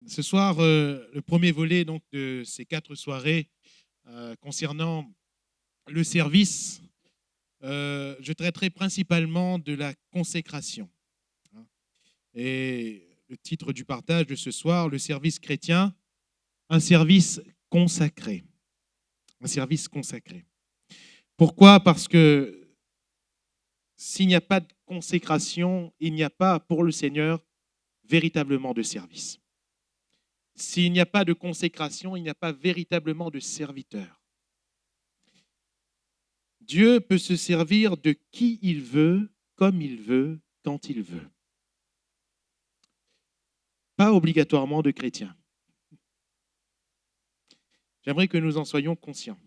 Ce soir, le premier volet donc, de ces 4 soirées concernant le service, je traiterai principalement de la consécration, hein. Et le titre du partage de ce soir, le service chrétien, un service consacré. Un service consacré. Pourquoi? Parce que s'il n'y a pas de consécration, il n'y a pas pour le Seigneur véritablement de service. S'il n'y a pas de consécration, il n'y a pas véritablement de serviteur. Dieu peut se servir de qui il veut, comme il veut, quand il veut. Pas obligatoirement de chrétiens. J'aimerais que nous en soyons conscients.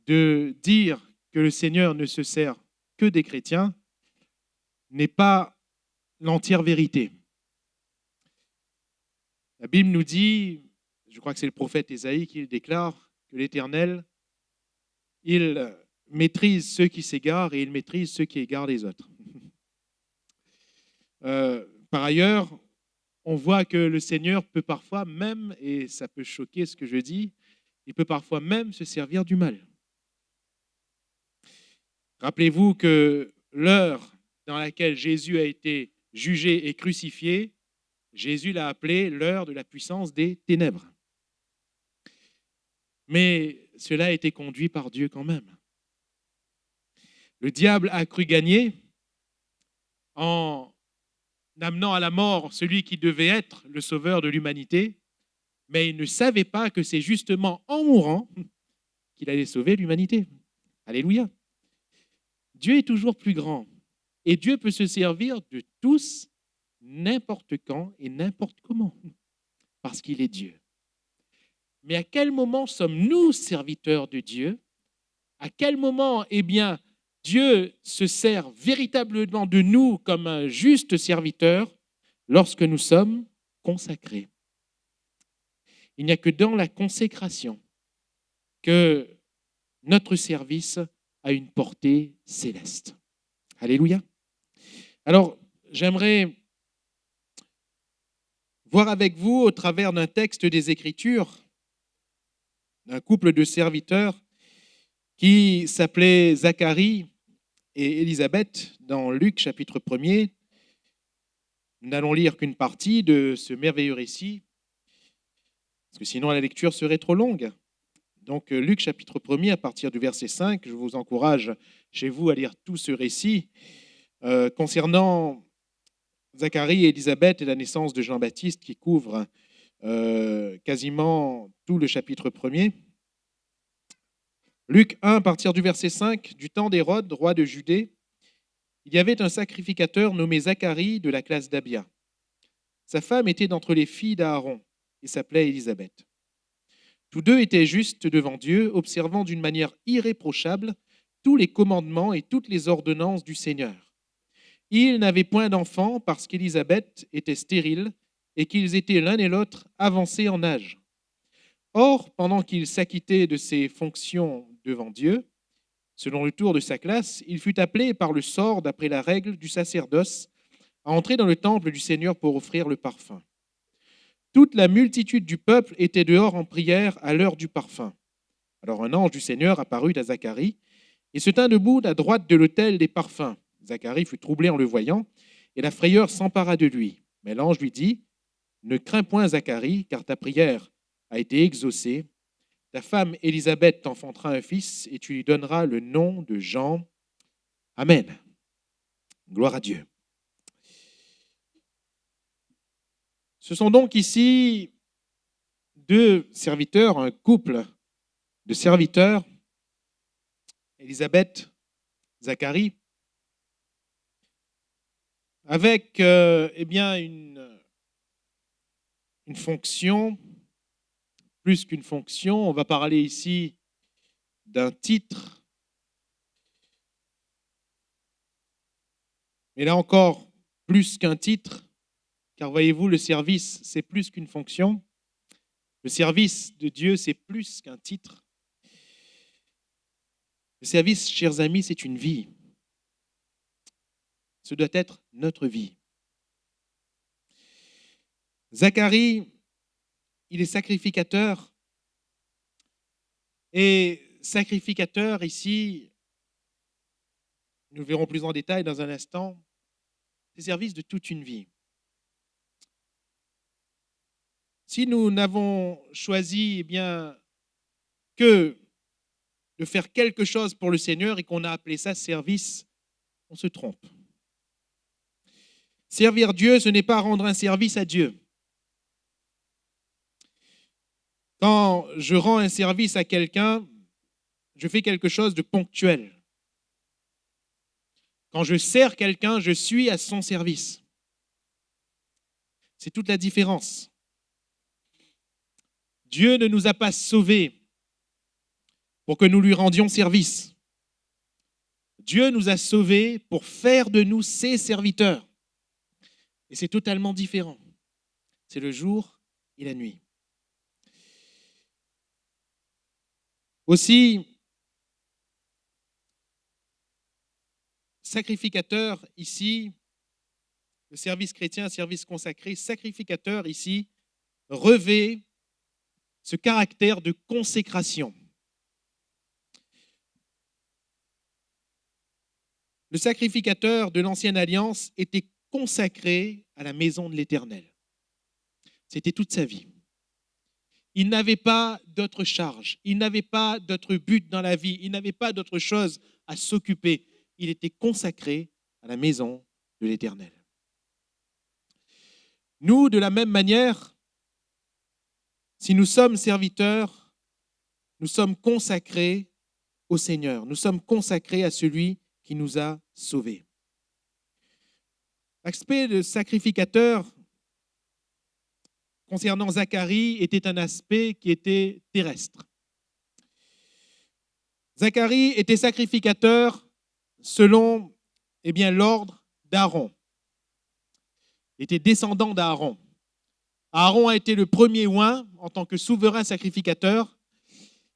De dire que le Seigneur ne se sert que des chrétiens n'est pas l'entière vérité. La Bible nous dit, je crois que c'est le prophète Ésaïe qui le déclare, que l'Éternel, il maîtrise ceux qui s'égarent et il maîtrise ceux qui égarent les autres. Par ailleurs, on voit que le Seigneur peut parfois même, et ça peut choquer ce que je dis, il peut parfois même se servir du mal. Rappelez-vous que l'heure dans laquelle Jésus a été jugé et crucifié, Jésus l'a appelée l'heure de la puissance des ténèbres. Mais cela a été conduit par Dieu quand même. Le diable a cru gagner en amenant à la mort celui qui devait être le sauveur de l'humanité, mais il ne savait pas que c'est justement en mourant qu'il allait sauver l'humanité. Alléluia. Dieu est toujours plus grand et Dieu peut se servir de tous, n'importe quand et n'importe comment, parce qu'il est Dieu. Mais à quel moment sommes-nous serviteurs de Dieu? À quel moment, Dieu se sert véritablement de nous comme un juste serviteur lorsque nous sommes consacrés? Il n'y a que dans la consécration que notre service a une portée céleste. Alléluia. Alors, j'aimerais voir avec vous, au travers d'un texte des Écritures, d'un couple de serviteurs qui s'appelait Zacharie et Élisabeth, dans Luc chapitre 1er. Nous n'allons lire qu'une partie de ce merveilleux récit, parce que sinon la lecture serait trop longue. Donc Luc chapitre 1er, à partir du verset 5, je vous encourage chez vous à lire tout ce récit concernant Zacharie et Élisabeth et la naissance de Jean-Baptiste qui couvre quasiment tout le chapitre 1er. Luc 1, à partir du verset 5, du temps d'Hérode, roi de Judée, il y avait un sacrificateur nommé Zacharie de la classe d'Abia. Sa femme était d'entre les filles d'Aaron et s'appelait Élisabeth. Tous deux étaient justes devant Dieu, observant d'une manière irréprochable tous les commandements et toutes les ordonnances du Seigneur. Ils n'avaient point d'enfants parce qu'Élisabeth était stérile et qu'ils étaient l'un et l'autre avancés en âge. Or, pendant qu'il s'acquittait de ses fonctions devant Dieu, selon le tour de sa classe, il fut appelé par le sort, d'après la règle du sacerdoce, à entrer dans le temple du Seigneur pour offrir le parfum. Toute la multitude du peuple était dehors en prière à l'heure du parfum. Alors un ange du Seigneur apparut à Zacharie et se tint debout à droite de l'autel des parfums. Zacharie fut troublé en le voyant et la frayeur s'empara de lui. Mais l'ange lui dit, « Ne crains point, Zacharie, car ta prière a été exaucée. Ta femme Élisabeth t'enfantera un fils et tu lui donneras le nom de Jean. Amen. » Gloire à Dieu. Ce sont donc ici deux serviteurs, un couple de serviteurs, Élisabeth, Zacharie, avec une fonction, plus qu'une fonction. On va parler ici d'un titre. Mais là encore, plus qu'un titre, car voyez-vous, le service, c'est plus qu'une fonction. Le service de Dieu, c'est plus qu'un titre. Le service, chers amis, c'est une vie. Ce doit être notre vie. Zacharie, il est sacrificateur. Et sacrificateur ici, nous le verrons plus en détail dans un instant, c'est service de toute une vie. Si nous n'avons choisi que de faire quelque chose pour le Seigneur et qu'on a appelé ça service, on se trompe. Servir Dieu, ce n'est pas rendre un service à Dieu. Quand je rends un service à quelqu'un, je fais quelque chose de ponctuel. Quand je sers quelqu'un, je suis à son service. C'est toute la différence. Dieu ne nous a pas sauvés pour que nous lui rendions service. Dieu nous a sauvés pour faire de nous ses serviteurs. Et c'est totalement différent. C'est le jour et la nuit. Aussi, sacrificateur ici, le service chrétien, service consacré, sacrificateur ici, revêt ce caractère de consécration. Le sacrificateur de l'Ancienne Alliance était consacré à la maison de l'Éternel. C'était toute sa vie. Il n'avait pas d'autre charge, il n'avait pas d'autre but dans la vie, il n'avait pas d'autre chose à s'occuper. Il était consacré à la maison de l'Éternel. Nous, de la même manière, si nous sommes serviteurs, nous sommes consacrés au Seigneur, nous sommes consacrés à celui qui nous a sauvés. L'aspect de sacrificateur concernant Zacharie était un aspect qui était terrestre. Zacharie était sacrificateur selon l'ordre d'Aaron. Il était descendant d'Aaron. Aaron a été le premier oint en tant que souverain sacrificateur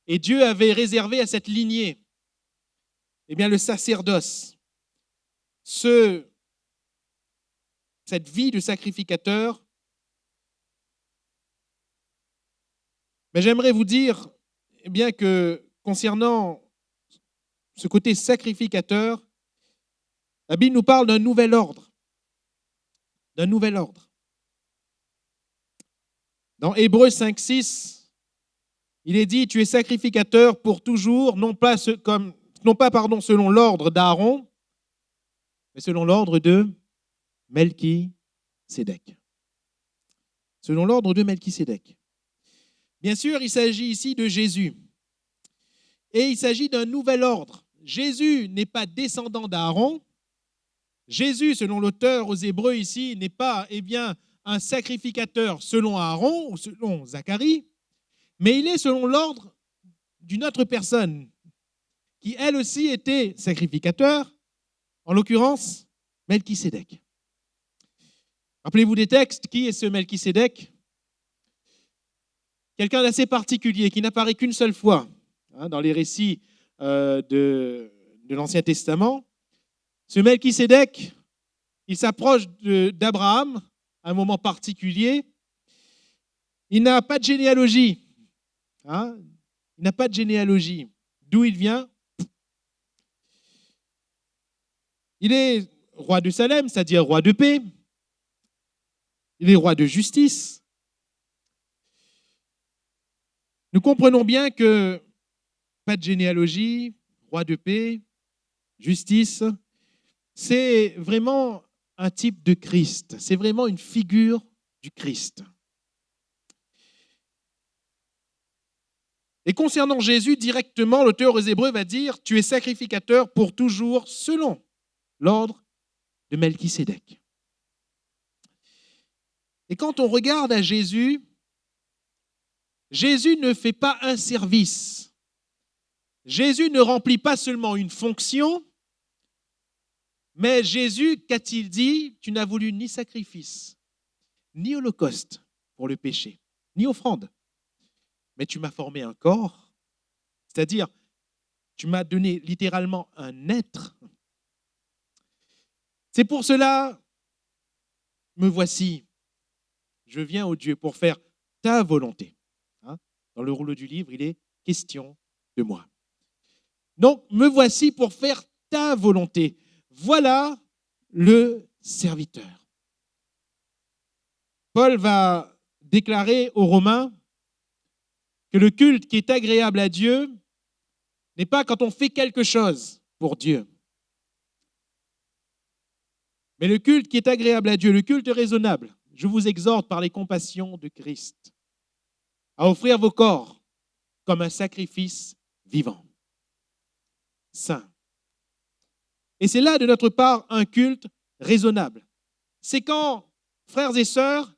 et Dieu avait réservé à cette lignée le sacerdoce. Cette vie de sacrificateur. Mais j'aimerais vous dire que concernant ce côté sacrificateur, la Bible nous parle d'un nouvel ordre. D'un nouvel ordre. Dans Hébreux 5:6, il est dit, tu es sacrificateur pour toujours, non pas selon l'ordre d'Aaron, mais selon l'ordre de Melchisédek. Selon l'ordre de Melchisédek. Bien sûr, il s'agit ici de Jésus. Et il s'agit d'un nouvel ordre. Jésus n'est pas descendant d'Aaron. Jésus, selon l'auteur aux Hébreux ici, n'est pas un sacrificateur selon Aaron ou selon Zacharie, mais il est selon l'ordre d'une autre personne qui, elle aussi, était sacrificateur, en l'occurrence, Melchisédek. Rappelez-vous des textes, qui est ce Melchisédek ? Quelqu'un d'assez particulier qui n'apparaît qu'une seule fois dans les récits de l'Ancien Testament. Ce Melchisédek, il s'approche d'Abraham à un moment particulier. Il n'a pas de généalogie. Il n'a pas de généalogie. D'où il vient ? Il est roi de Salem, c'est-à-dire roi de paix. Il est roi de justice. Nous comprenons bien que pas de généalogie, roi de paix, justice, c'est vraiment un type de Christ. C'est vraiment une figure du Christ. Et concernant Jésus, directement, l'auteur aux Hébreux va dire « Tu es sacrificateur pour toujours selon l'ordre de Melchisédek ». Et quand on regarde à Jésus, Jésus ne fait pas un service. Jésus ne remplit pas seulement une fonction, mais Jésus, qu'a-t-il dit ? Tu n'as voulu ni sacrifice, ni holocauste pour le péché, ni offrande. Mais tu m'as formé un corps, c'est-à-dire tu m'as donné littéralement un être. C'est pour cela, me voici. Je viens, ô Dieu, pour faire ta volonté. Hein? Dans le rouleau du livre, il est question de moi. Donc, me voici pour faire ta volonté. Voilà le serviteur. Paul va déclarer aux Romains que le culte qui est agréable à Dieu n'est pas quand on fait quelque chose pour Dieu. Mais le culte qui est agréable à Dieu, le culte raisonnable, je vous exhorte par les compassions de Christ à offrir vos corps comme un sacrifice vivant, saint. Et c'est là de notre part un culte raisonnable. C'est quand, frères et sœurs,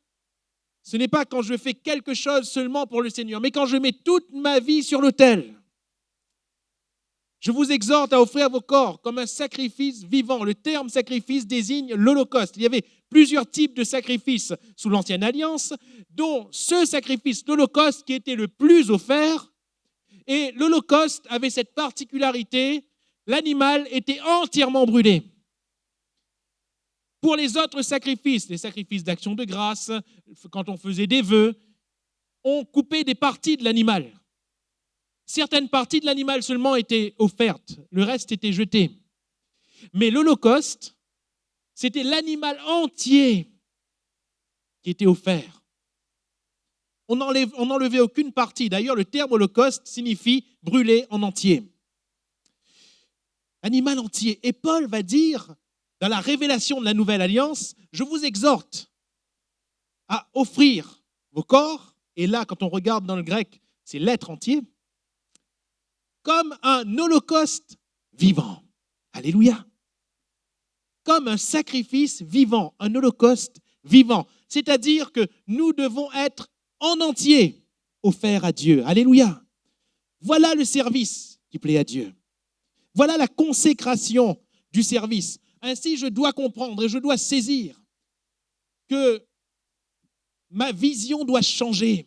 ce n'est pas quand je fais quelque chose seulement pour le Seigneur, mais quand je mets toute ma vie sur l'autel. Je vous exhorte à offrir vos corps comme un sacrifice vivant. Le terme sacrifice désigne l'Holocauste. Il y avait plusieurs types de sacrifices sous l'Ancienne Alliance, dont ce sacrifice, l'Holocauste, qui était le plus offert. Et l'Holocauste avait cette particularité, l'animal était entièrement brûlé. Pour les autres sacrifices, les sacrifices d'action de grâce, quand on faisait des vœux, on coupait des parties de l'animal. Certaines parties de l'animal seulement étaient offertes, le reste était jeté. Mais l'Holocauste, c'était l'animal entier qui était offert. On n'enlevait aucune partie. D'ailleurs, le terme Holocauste signifie brûler en entier. Animal entier. Et Paul va dire, dans la révélation de la Nouvelle Alliance, je vous exhorte à offrir vos corps, et là, quand on regarde dans le grec, c'est l'être entier, comme un holocauste vivant. Alléluia. Comme un sacrifice vivant, un holocauste vivant. C'est-à-dire que nous devons être en entier offerts à Dieu. Alléluia. Voilà le service qui plaît à Dieu. Voilà la consécration du service. Ainsi, je dois comprendre et je dois saisir que ma vision doit changer.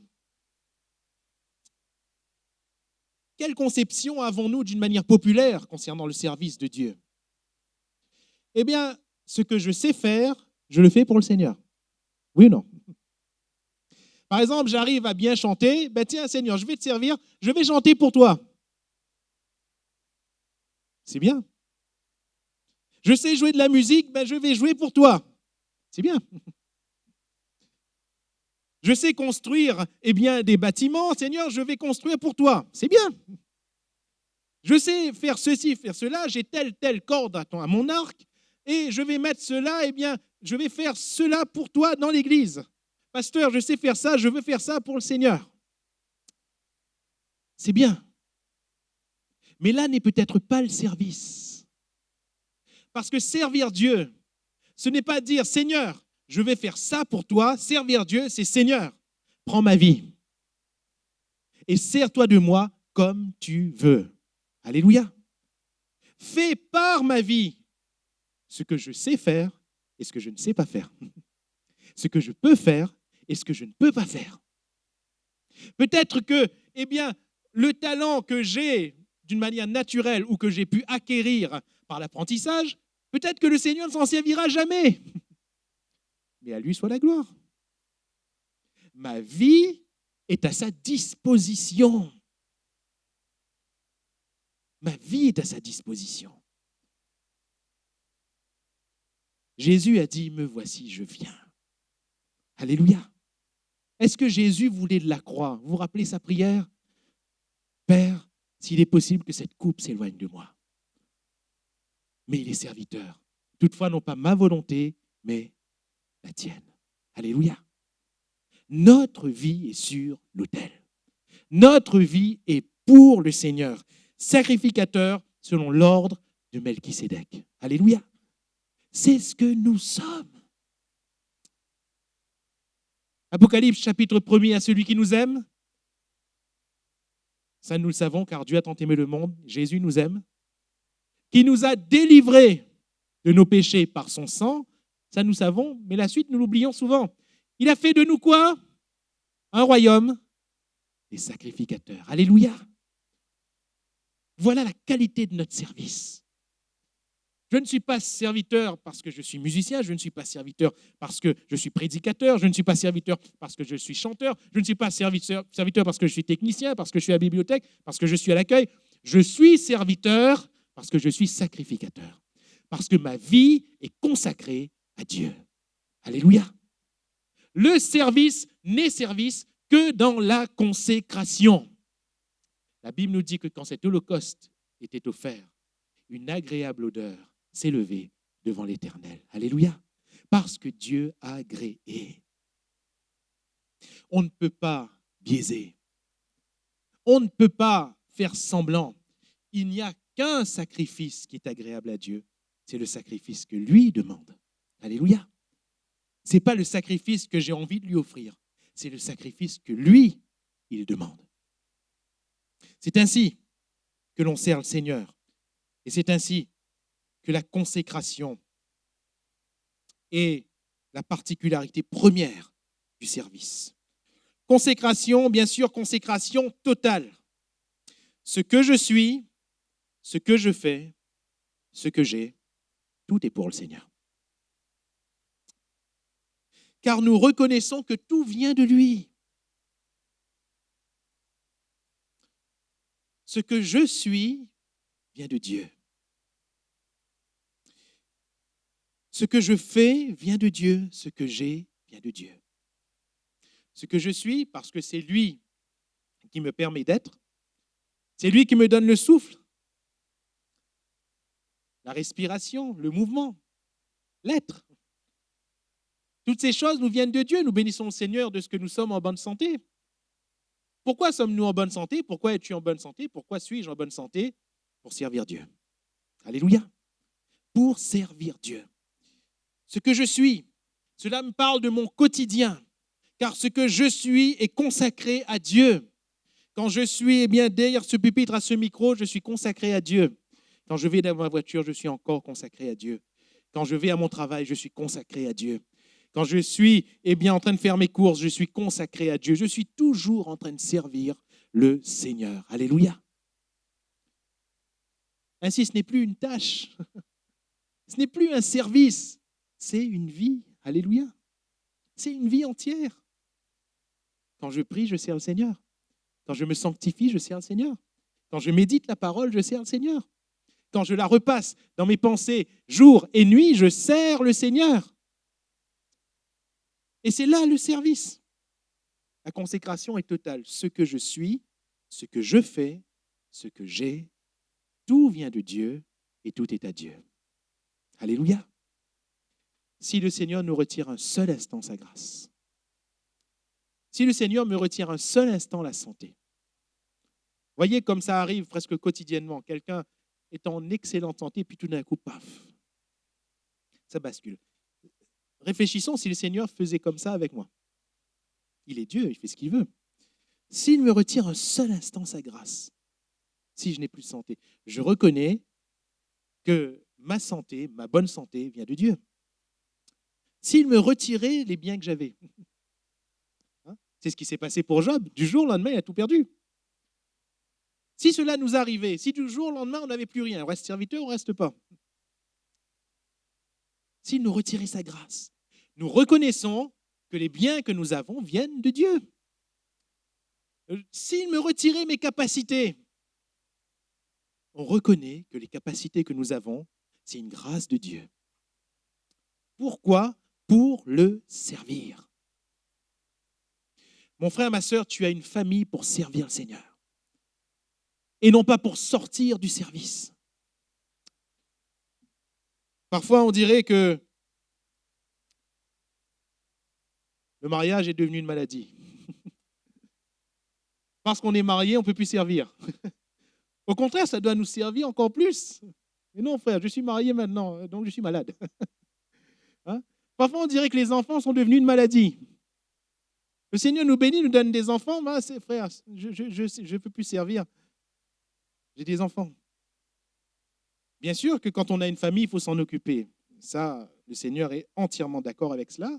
Quelle conception avons-nous d'une manière populaire concernant le service de Dieu? Eh bien, ce que je sais faire, je le fais pour le Seigneur. Oui ou non? Par exemple, j'arrive à bien chanter, ben tiens Seigneur, je vais te servir, je vais chanter pour toi. C'est bien. Je sais jouer de la musique, ben je vais jouer pour toi. C'est bien. Je sais construire des bâtiments, Seigneur, je vais construire pour toi. C'est bien. Je sais faire ceci, faire cela, j'ai telle corde à mon arc, et je vais mettre cela, je vais faire cela pour toi dans l'église. Pasteur, je sais faire ça, je veux faire ça pour le Seigneur. C'est bien. Mais là n'est peut-être pas le service. Parce que servir Dieu, ce n'est pas dire, Seigneur, je vais faire ça pour toi. Servir Dieu, c'est Seigneur, prends ma vie et sers-toi de moi comme tu veux. Alléluia. Fais par ma vie ce que je sais faire et ce que je ne sais pas faire. Ce que je peux faire et ce que je ne peux pas faire. Peut-être que, le talent que j'ai d'une manière naturelle ou que j'ai pu acquérir par l'apprentissage, peut-être que le Seigneur ne s'en servira jamais. Mais à lui soit la gloire. Ma vie est à sa disposition. Ma vie est à sa disposition. Jésus a dit, me voici, je viens. Alléluia. Est-ce que Jésus voulait de la croix? Vous vous rappelez sa prière? Père, s'il est possible que cette coupe s'éloigne de moi. Mais il est serviteur. Toutefois, non pas ma volonté, mais la tienne. Alléluia. Notre vie est sur l'autel. Notre vie est pour le Seigneur, sacrificateur selon l'ordre de Melchisédek. Alléluia. C'est ce que nous sommes. Apocalypse chapitre 1er, à celui qui nous aime. Ça, nous le savons, car Dieu a tant aimé le monde. Jésus nous aime. Qui nous a délivrés de nos péchés par son sang. Ça, nous savons, mais la suite, nous l'oublions souvent. Il a fait de nous quoi? Un royaume des sacrificateurs. Alléluia. Voilà la qualité de notre service. Je ne suis pas serviteur parce que je suis musicien, je ne suis pas serviteur parce que je suis prédicateur, je ne suis pas serviteur parce que je suis chanteur, je ne suis pas serviteur parce que je suis technicien, parce que je suis à la bibliothèque, parce que je suis à l'accueil. Je suis serviteur parce que je suis sacrificateur, parce que ma vie est consacrée à Dieu. Alléluia. Le service n'est service que dans la consécration. La Bible nous dit que quand cet holocauste était offert, une agréable odeur s'est levée devant l'Éternel. Alléluia. Parce que Dieu a agréé. On ne peut pas biaiser. On ne peut pas faire semblant. Il n'y a qu'un sacrifice qui est agréable à Dieu. C'est le sacrifice que lui demande. Alléluia. Ce n'est pas le sacrifice que j'ai envie de lui offrir. C'est le sacrifice que lui, il demande. C'est ainsi que l'on sert le Seigneur. Et c'est ainsi que la consécration est la particularité première du service. Consécration, bien sûr, consécration totale. Ce que je suis, ce que je fais, ce que j'ai, tout est pour le Seigneur. Car nous reconnaissons que tout vient de lui. Ce que je suis vient de Dieu. Ce que je fais vient de Dieu. Ce que j'ai vient de Dieu. Ce que je suis, parce que c'est lui qui me permet d'être, c'est lui qui me donne le souffle, la respiration, le mouvement, l'être. Toutes ces choses nous viennent de Dieu. Nous bénissons le Seigneur de ce que nous sommes en bonne santé. Pourquoi sommes-nous en bonne santé? Pourquoi es-tu en bonne santé? Pourquoi suis-je en bonne santé? Pour servir Dieu. Alléluia. Pour servir Dieu. Ce que je suis, cela me parle de mon quotidien, car ce que je suis est consacré à Dieu. Quand je suis derrière ce pupitre, à ce micro, je suis consacré à Dieu. Quand je vais dans ma voiture, je suis encore consacré à Dieu. Quand je vais à mon travail, je suis consacré à Dieu. Quand je suis en train de faire mes courses, je suis consacré à Dieu. Je suis toujours en train de servir le Seigneur. Alléluia. Ainsi, ce n'est plus une tâche. Ce n'est plus un service. C'est une vie. Alléluia. C'est une vie entière. Quand je prie, je sers le Seigneur. Quand je me sanctifie, je sers le Seigneur. Quand je médite la parole, je sers le Seigneur. Quand je la repasse dans mes pensées jour et nuit, je sers le Seigneur. Et c'est là le service. La consécration est totale. Ce que je suis, ce que je fais, ce que j'ai, tout vient de Dieu et tout est à Dieu. Alléluia. Si le Seigneur nous retire un seul instant sa grâce, si le Seigneur me retire un seul instant la santé, voyez comme ça arrive presque quotidiennement. Quelqu'un est en excellente santé, puis tout d'un coup, paf, ça bascule. Réfléchissons si le Seigneur faisait comme ça avec moi. Il est Dieu, il fait ce qu'il veut. S'il me retire un seul instant sa grâce, si je n'ai plus de santé, je reconnais que ma santé, ma bonne santé vient de Dieu. S'il me retirait les biens que j'avais, c'est ce qui s'est passé pour Job. Du jour au lendemain, il a tout perdu. Si cela nous arrivait, si du jour au lendemain, on n'avait plus rien, on reste serviteur, on ne reste pas. S'il nous retirait sa grâce, nous reconnaissons que les biens que nous avons viennent de Dieu. S'il me retirait mes capacités, on reconnaît que les capacités que nous avons, c'est une grâce de Dieu. Pourquoi? Pour le servir. Mon frère, ma sœur, tu as une famille pour servir le Seigneur. Et non pas pour sortir du service. Parfois, on dirait que le mariage est devenu une maladie. Parce qu'on est marié, on ne peut plus servir. Au contraire, ça doit nous servir encore plus. Mais non, frère, je suis marié maintenant, donc je suis malade. Parfois, on dirait que les enfants sont devenus une maladie. Le Seigneur nous bénit, nous donne des enfants. Frère, je ne peux plus servir. J'ai des enfants. Bien sûr que quand on a une famille, il faut s'en occuper. Ça, le Seigneur est entièrement d'accord avec cela.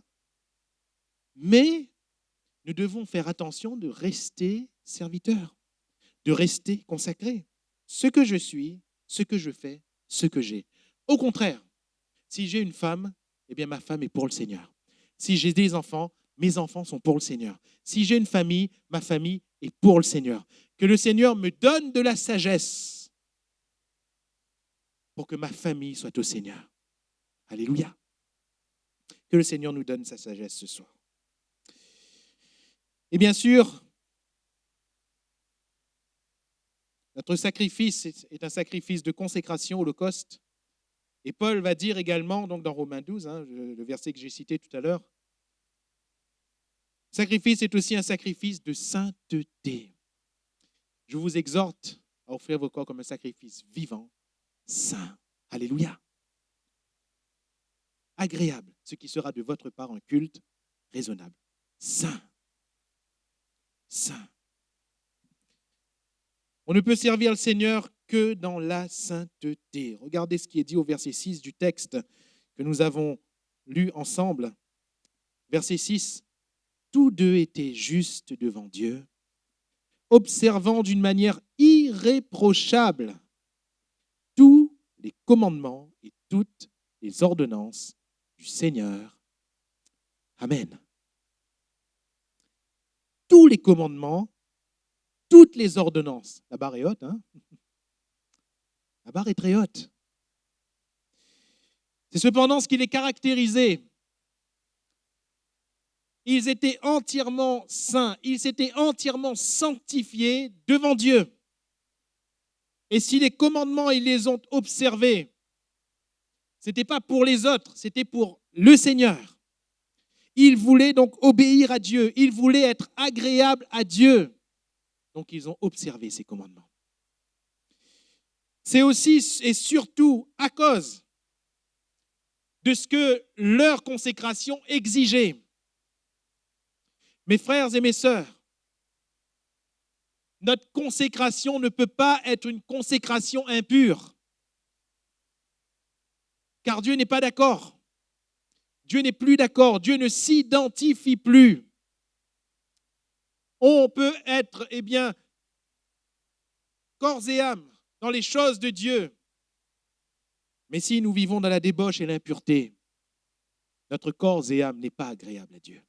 Mais nous devons faire attention de rester serviteurs, de rester consacrés. Ce que je suis, ce que je fais, ce que j'ai. Au contraire, si j'ai une femme, eh bien ma femme est pour le Seigneur. Si j'ai des enfants, mes enfants sont pour le Seigneur. Si j'ai une famille, ma famille est pour le Seigneur. Que le Seigneur me donne de la sagesse pour que ma famille soit au Seigneur. Alléluia. Que le Seigneur nous donne sa sagesse ce soir. Et bien sûr, notre sacrifice est un sacrifice de consécration, holocauste. Et Paul va dire également, donc dans Romains 12, le verset que j'ai cité tout à l'heure, sacrifice est aussi un sacrifice de sainteté. Je vous exhorte à offrir vos corps comme un sacrifice vivant, saint. Alléluia. Agréable, ce qui sera de votre part un culte raisonnable. Saint. Saint. On ne peut servir le Seigneur que dans la sainteté. Regardez ce qui est dit au verset 6 du texte que nous avons lu ensemble. Verset 6. Tous deux étaient justes devant Dieu, observant d'une manière irréprochable tous les commandements et toutes les ordonnances du Seigneur. Amen. Tous les commandements, toutes les ordonnances. La barre est haute, hein? La barre est très haute. C'est cependant ce qui les caractérisait. Ils étaient entièrement saints, ils s'étaient entièrement sanctifiés devant Dieu. Et si les commandements, ils les ont observés, ce n'était pas pour les autres, c'était pour le Seigneur. Ils voulaient donc obéir à Dieu, ils voulaient être agréables à Dieu. Donc ils ont observé ces commandements. C'est aussi et surtout à cause de ce que leur consécration exigeait. Mes frères et mes sœurs, notre consécration ne peut pas être une consécration impure. Car Dieu n'est pas d'accord. Dieu n'est plus d'accord. Dieu ne s'identifie plus. On peut être, corps et âme dans les choses de Dieu. Mais si nous vivons dans la débauche et l'impureté, notre corps et âme n'est pas agréable à Dieu.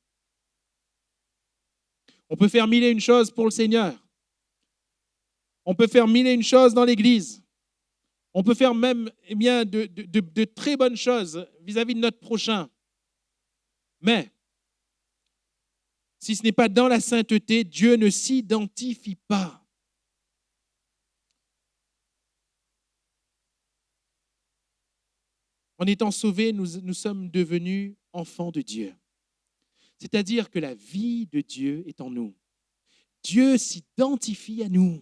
On peut faire mille et une choses pour le Seigneur. On peut faire mille et une choses dans l'Église. On peut faire même de très bonnes choses vis-à-vis de notre prochain. Mais si ce n'est pas dans la sainteté, Dieu ne s'identifie pas. En étant sauvés, nous sommes devenus enfants de Dieu. C'est-à-dire que la vie de Dieu est en nous. Dieu s'identifie à nous.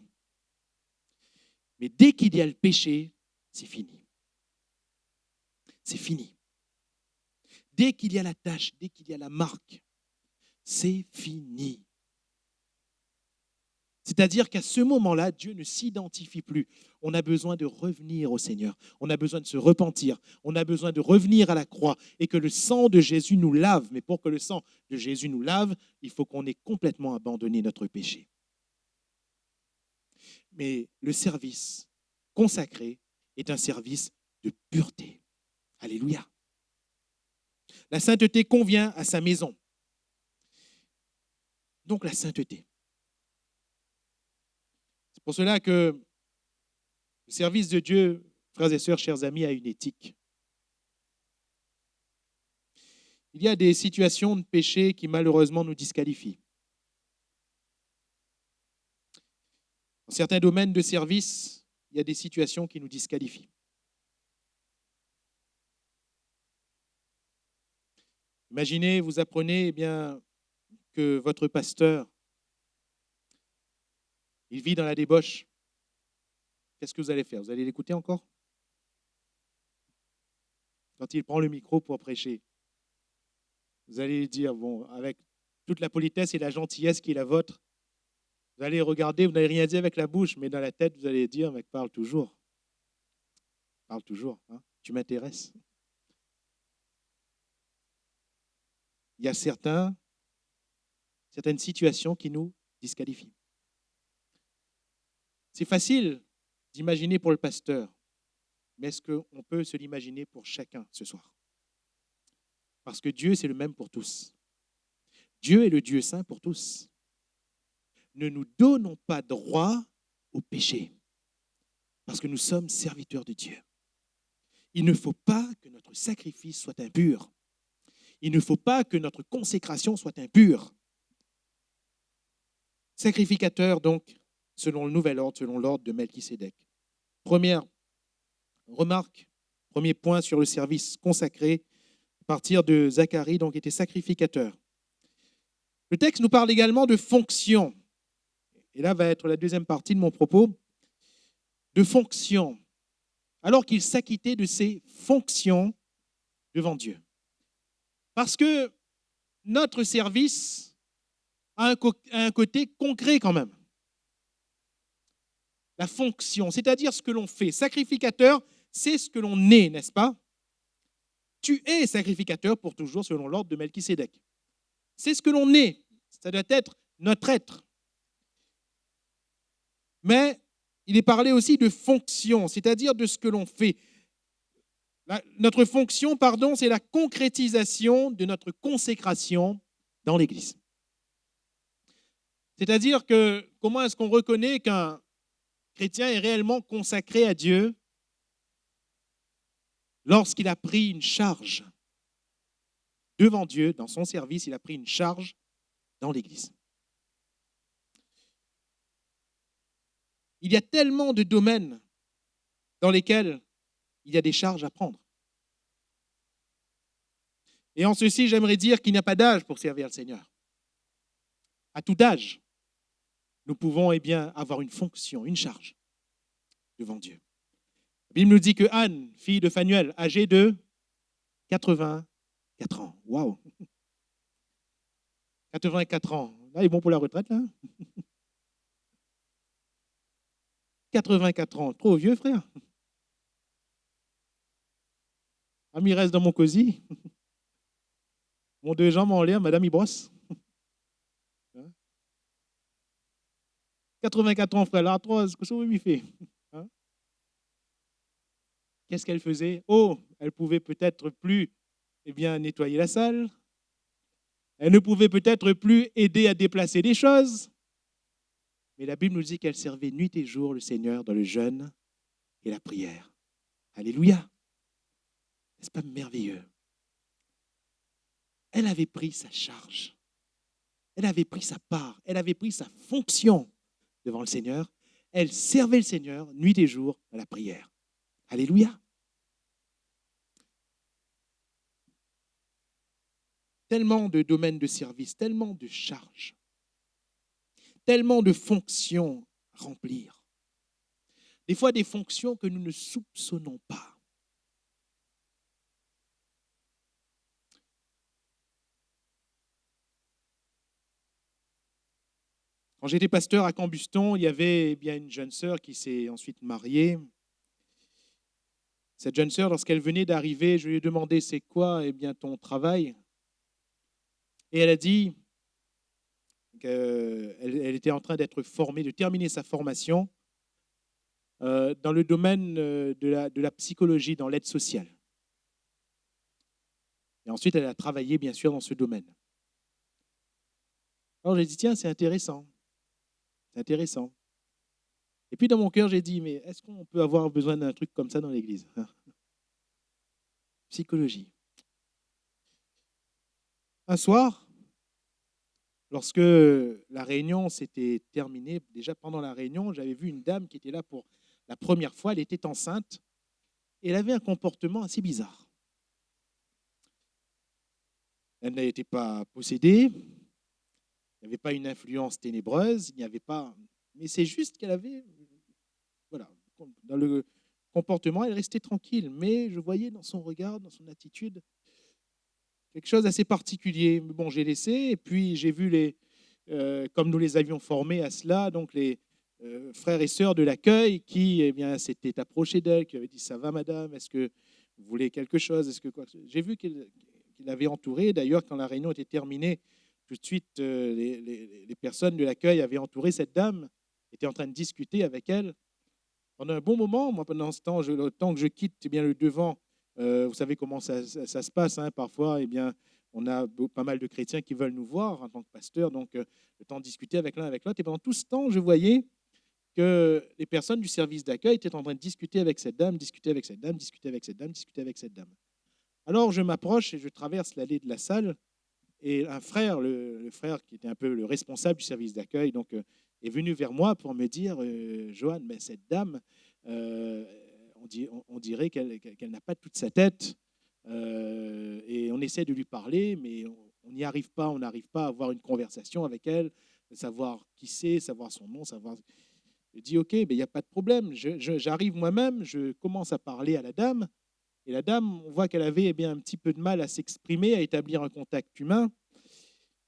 Mais dès qu'il y a le péché, c'est fini. C'est fini. Dès qu'il y a la tâche, dès qu'il y a la marque, c'est fini. C'est-à-dire qu'à ce moment-là, Dieu ne s'identifie plus. On a besoin de revenir au Seigneur. On a besoin de se repentir. On a besoin de revenir à la croix et que le sang de Jésus nous lave. Mais pour que le sang de Jésus nous lave, il faut qu'on ait complètement abandonné notre péché. Mais le service consacré est un service de pureté. Alléluia. La sainteté convient à sa maison. Donc la sainteté. C'est pour cela que le service de Dieu, frères et sœurs, chers amis, a une éthique. Il y a des situations de péché qui malheureusement nous disqualifient. Dans certains domaines de service, il y a des situations qui nous disqualifient. Imaginez, vous apprenez que votre pasteur, il vit dans la débauche. Qu'est-ce que vous allez faire? Vous allez l'écouter encore? Quand il prend le micro pour prêcher, vous allez lui dire, avec toute la politesse et la gentillesse qui est la vôtre, vous allez regarder, vous n'allez rien dire avec la bouche, mais dans la tête, vous allez dire, mec, parle toujours. Parle toujours, hein? Tu m'intéresses. Il y a certaines situations qui nous disqualifient. C'est facile d'imaginer pour le pasteur, mais est-ce qu'on peut se l'imaginer pour chacun ce soir? Parce que Dieu, c'est le même pour tous. Dieu est le Dieu saint pour tous. Ne nous donnons pas droit au péché, parce que nous sommes serviteurs de Dieu. Il ne faut pas que notre sacrifice soit impur. Il ne faut pas que notre consécration soit impure. Sacrificateur, donc, selon le nouvel ordre, selon l'ordre de Melchisédek. Première remarque, premier point sur le service consacré à partir de Zacharie, donc était sacrificateur. Le texte nous parle également de fonction. Et là va être la deuxième partie de mon propos. De fonction. Alors qu'il s'acquittait de ses fonctions devant Dieu. Parce que notre service a un côté concret quand même. La fonction, c'est-à-dire ce que l'on fait. Sacrificateur, c'est ce que l'on est, n'est-ce pas? Tu es sacrificateur pour toujours selon l'ordre de Melchisédek. C'est ce que l'on est. Ça doit être notre être. Mais il est parlé aussi de fonction, c'est-à-dire de ce que l'on fait. Notre fonction, c'est la concrétisation de notre consécration dans l'Église. C'est-à-dire que comment est-ce qu'on reconnaît qu'un chrétien est réellement consacré à Dieu lorsqu'il a pris une charge devant Dieu, dans son service, il a pris une charge dans l'Église. Il y a tellement de domaines dans lesquels il y a des charges à prendre. Et en ceci, j'aimerais dire qu'il n'y a pas d'âge pour servir le Seigneur. À tout âge, nous pouvons avoir une fonction, une charge devant Dieu. La Bible nous dit que Anne, fille de Phanuel, âgée de 84 ans. Waouh! 84 ans. Là, il est bon pour la retraite, là. 84 ans. Trop vieux, frère. Ami reste dans mon cosy. Mon deux jambes en l'air, madame, il brosse. 84 ans, frère, l'arthrose, qu'est-ce que vous lui fait? Qu'est-ce qu'elle faisait? Oh, elle pouvait peut-être plus nettoyer la salle. Elle ne pouvait peut-être plus aider à déplacer des choses. Mais la Bible nous dit qu'elle servait nuit et jour le Seigneur dans le jeûne et la prière. Alléluia! N'est-ce pas merveilleux? Elle avait pris sa charge. Elle avait pris sa part. Elle avait pris sa fonction devant le Seigneur. Elle servait le Seigneur nuit et jour à la prière. Alléluia! Tellement de domaines de service, tellement de charges, tellement de fonctions à remplir. Des fois, des fonctions que nous ne soupçonnons pas. Quand j'étais pasteur à Cambuston, il y avait une jeune sœur qui s'est ensuite mariée. Cette jeune sœur, lorsqu'elle venait d'arriver, je lui ai demandé c'est quoi ton travail? Et elle a dit qu'elle était en train d'être formée, de terminer sa formation dans le domaine de la psychologie, dans l'aide sociale. Et ensuite, elle a travaillé, bien sûr, dans ce domaine. Alors, j'ai dit, tiens, c'est intéressant. C'est intéressant. Et puis, dans mon cœur, j'ai dit, mais est-ce qu'on peut avoir besoin d'un truc comme ça dans l'Église? Psychologie. Un soir, lorsque la réunion s'était terminée, déjà pendant la réunion, j'avais vu une dame qui était là pour la première fois. Elle était enceinte et elle avait un comportement assez bizarre. Elle n'était pas possédée, il n'y avait pas une influence ténébreuse, il n'y avait pas... Mais c'est juste qu'elle avait... Voilà, dans le comportement, elle restait tranquille, mais je voyais dans son regard, dans son attitude, quelque chose d'assez particulier. Bon, j'ai laissé, et puis j'ai vu comme nous les avions formés à cela, donc les frères et sœurs de l'accueil qui s'étaient approchés d'elle, qui avaient dit « Ça va, madame? Est-ce que vous voulez quelque chose? Est-ce que quoi ?» J'ai vu qu'il l'avait entourée. D'ailleurs, quand la réunion était terminée, tout de suite, les personnes de l'accueil avaient entouré cette dame, étaient en train de discuter avec elle. Pendant un bon moment, moi, pendant ce temps, le temps que je quitte eh bien, le devant, vous savez comment ça se passe, hein, parfois, eh bien, on a pas mal de chrétiens qui veulent nous voir en tant que pasteur, donc le temps de discuter avec l'un avec l'autre. Et pendant tout ce temps, je voyais que les personnes du service d'accueil étaient en train de discuter avec cette dame, discuter avec cette dame, discuter avec cette dame, discuter avec cette dame. Alors je m'approche et je traverse l'allée de la salle et un frère, le frère qui était un peu le responsable du service d'accueil, donc est venu vers moi pour me dire, Johan, mais cette dame, euh, on dirait qu'elle n'a pas toute sa tête et on essaie de lui parler, mais on n'y arrive pas, on n'arrive pas à avoir une conversation avec elle, savoir qui c'est, savoir son nom, savoir. Je dis, OK, il n'y a pas de problème. J'arrive moi-même, je commence à parler à la dame. Et la dame, on voit qu'elle avait eh bien, un petit peu de mal à s'exprimer, à établir un contact humain.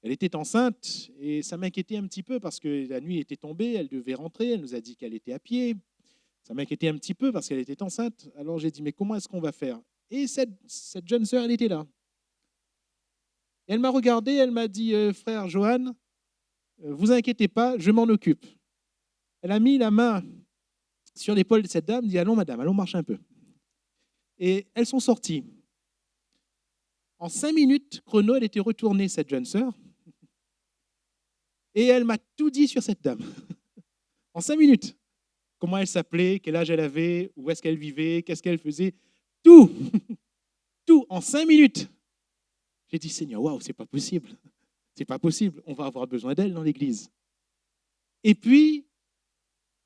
Elle était enceinte et ça m'inquiétait un petit peu parce que la nuit était tombée, elle devait rentrer, elle nous a dit qu'elle était à pied. Ça m'inquiétait un petit peu parce qu'elle était enceinte. Alors j'ai dit, mais comment est-ce qu'on va faire? Et cette jeune sœur, elle était là. Et elle m'a regardé, elle m'a dit, frère Johan, vous inquiétez pas, je m'en occupe. Elle a mis la main sur l'épaule de cette dame, dit, allons madame, allons marcher un peu. Et elles sont sorties. En 5 minutes, chrono, elle était retournée, cette jeune sœur, et elle m'a tout dit sur cette dame. En 5 minutes. Comment elle s'appelait, quel âge elle avait, où est-ce qu'elle vivait, qu'est-ce qu'elle faisait. Tout. Tout en 5 minutes. J'ai dit, Seigneur, waouh, c'est pas possible. C'est pas possible. On va avoir besoin d'elle dans l'église. Et puis,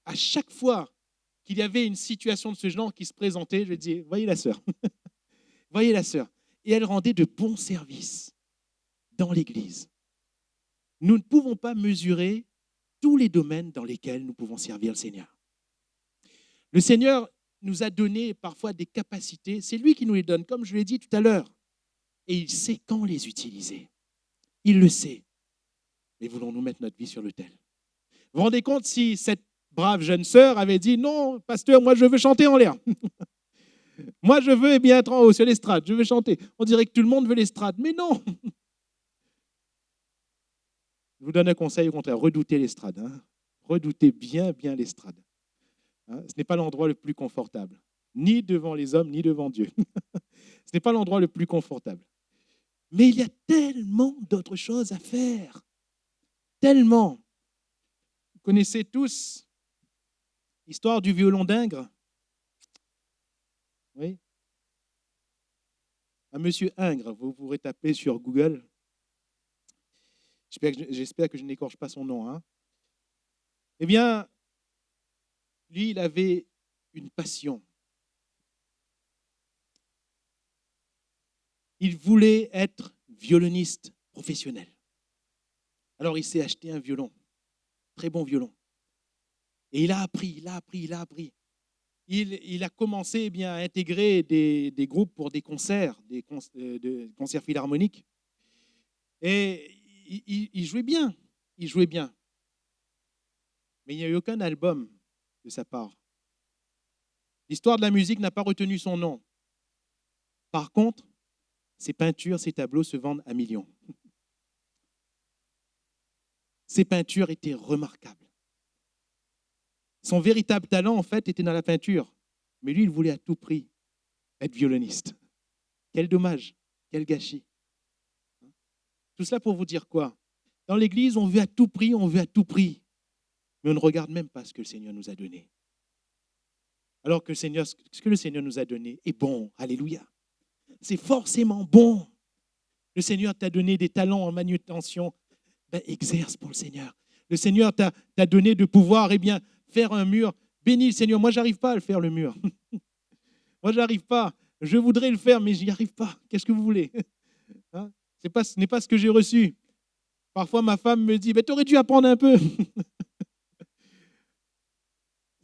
à chaque fois qu'il y avait une situation de ce genre qui se présentait, je disais, voyez la sœur. Voyez la sœur. Et elle rendait de bons services dans l'église. Nous ne pouvons pas mesurer tous les domaines dans lesquels nous pouvons servir le Seigneur. Le Seigneur nous a donné parfois des capacités, c'est lui qui nous les donne, comme je l'ai dit tout à l'heure. Et il sait quand les utiliser. Il le sait. Mais voulons-nous mettre notre vie sur l'autel? Vous vous rendez compte si cette brave jeune sœur avait dit, non, pasteur, moi je veux chanter en l'air. Moi je veux bien être en haut sur l'estrade, je veux chanter. On dirait que tout le monde veut l'estrade, mais non. Je vous donne un conseil au contraire, redoutez l'estrade. Hein. Redoutez bien, bien l'estrade. Hein. Ce n'est pas l'endroit le plus confortable, ni devant les hommes, ni devant Dieu. Ce n'est pas l'endroit le plus confortable. Mais il y a tellement d'autres choses à faire. Tellement. Vous connaissez tous l'histoire du violon d'Ingres. Oui. Un monsieur Ingres, vous pourrez taper sur Google. J'espère que je n'écorche pas son nom. Hein. Eh bien, lui, il avait une passion. Il voulait être violoniste professionnel. Alors, il s'est acheté un violon, très bon violon. Et il a appris. Il a commencé eh bien, à intégrer des groupes pour des concerts, des concerts philharmoniques. Et il jouait bien, Mais il n'y a eu aucun album de sa part. L'histoire de la musique n'a pas retenu son nom. Par contre, ses peintures, ses tableaux se vendent à millions. Ses peintures étaient remarquables. Son véritable talent, en fait, était dans la peinture. Mais lui, il voulait à tout prix être violoniste. Quel dommage, quel gâchis. Tout cela pour vous dire quoi? Dans l'Église, on veut à tout prix, mais on ne regarde même pas ce que le Seigneur nous a donné. Alors que ce que le Seigneur nous a donné est bon. Alléluia. C'est forcément bon. Le Seigneur t'a donné des talents en manutention. Ben, exerce pour le Seigneur. Le Seigneur t'a donné de pouvoir faire un mur. Bénis le Seigneur. Moi, je n'arrive pas à le faire, le mur. Moi, je n'arrive pas. Je voudrais le faire, mais je n'y arrive pas. Qu'est-ce que vous voulez? Hein? Ce n'est pas ce que j'ai reçu. Parfois, ma femme me dit, tu aurais dû apprendre un peu. Ce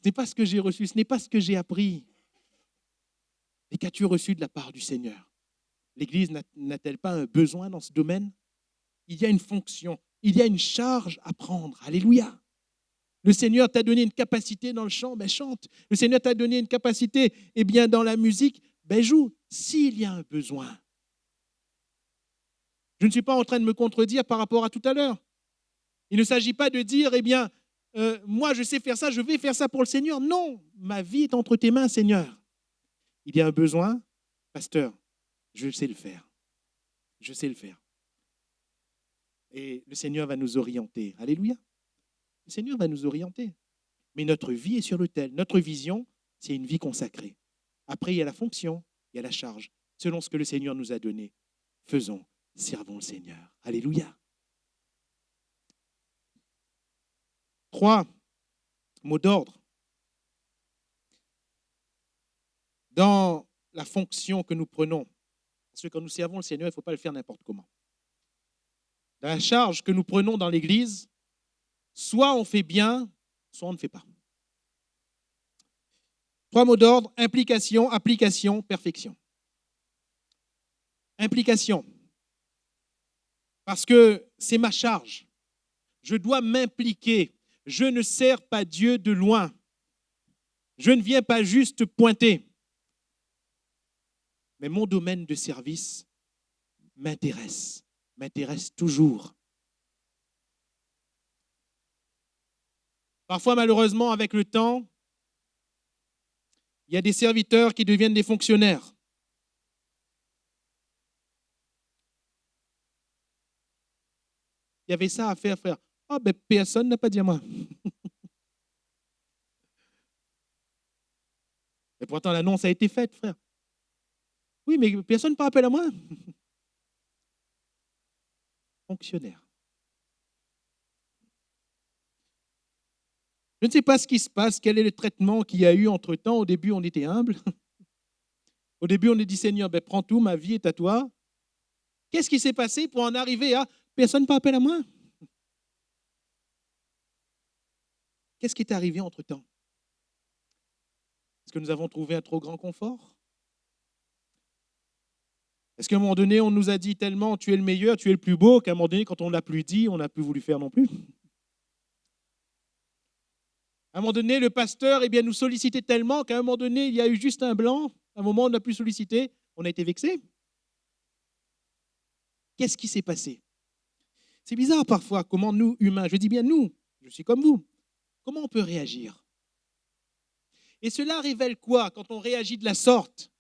n'est pas ce que j'ai reçu, ce n'est pas ce que j'ai appris. Et qu'as-tu reçu de la part du Seigneur? L'Église n'a-t-elle pas un besoin dans ce domaine? Il y a une fonction, il y a une charge à prendre. Alléluia. Le Seigneur t'a donné une capacité dans le chant, chante. Le Seigneur t'a donné une capacité dans la musique, joue. S'il y a un besoin. Je ne suis pas en train de me contredire par rapport à tout à l'heure. Il ne s'agit pas de dire, moi je sais faire ça, je vais faire ça pour le Seigneur. Non, ma vie est entre tes mains, Seigneur. Il y a un besoin, pasteur, je sais le faire. Je sais le faire. Et le Seigneur va nous orienter. Alléluia. Le Seigneur va nous orienter. Mais notre vie est sur l'autel. Notre vision, c'est une vie consacrée. Après, il y a la fonction, il y a la charge. Selon ce que le Seigneur nous a donné, faisons, servons le Seigneur. Alléluia. 3 mots d'ordre. Dans la fonction que nous prenons, parce que quand nous servons le Seigneur, il ne faut pas le faire n'importe comment. Dans la charge que nous prenons dans l'Église, soit on fait bien, soit on ne fait pas. 3 mots d'ordre, implication, application, perfection. Implication. Parce que c'est ma charge. Je dois m'impliquer. Je ne sers pas Dieu de loin. Je ne viens pas juste pointer. Mais mon domaine de service m'intéresse toujours. Parfois, malheureusement, avec le temps, il y a des serviteurs qui deviennent des fonctionnaires. Il y avait ça à faire, frère. Ah, ben personne n'a pas dit à moi. Et pourtant, l'annonce a été faite, frère. Oui, mais personne ne fait appel à moi. Fonctionnaire. Je ne sais pas ce qui se passe, quel est le traitement qu'il y a eu entre-temps. Au début, on était humble. Au début, on a dit, Seigneur, ben, prends tout, ma vie est à toi. Qu'est-ce qui s'est passé pour en arriver à personne ne fait appel à moi? Qu'est-ce qui est arrivé entre-temps? Est-ce que nous avons trouvé un trop grand confort? Est-ce qu'à un moment donné, on nous a dit tellement, tu es le meilleur, tu es le plus beau, qu'à un moment donné, quand on ne l'a plus dit, on n'a plus voulu faire non plus? À un moment donné, le pasteur nous sollicitait tellement qu'à un moment donné, il y a eu juste un blanc. À un moment, on n'a plus sollicité, on a été vexé. Qu'est-ce qui s'est passé? C'est bizarre parfois comment nous, humains, je dis bien nous, je suis comme vous, comment on peut réagir? Et cela révèle quoi quand on réagit de la sorte?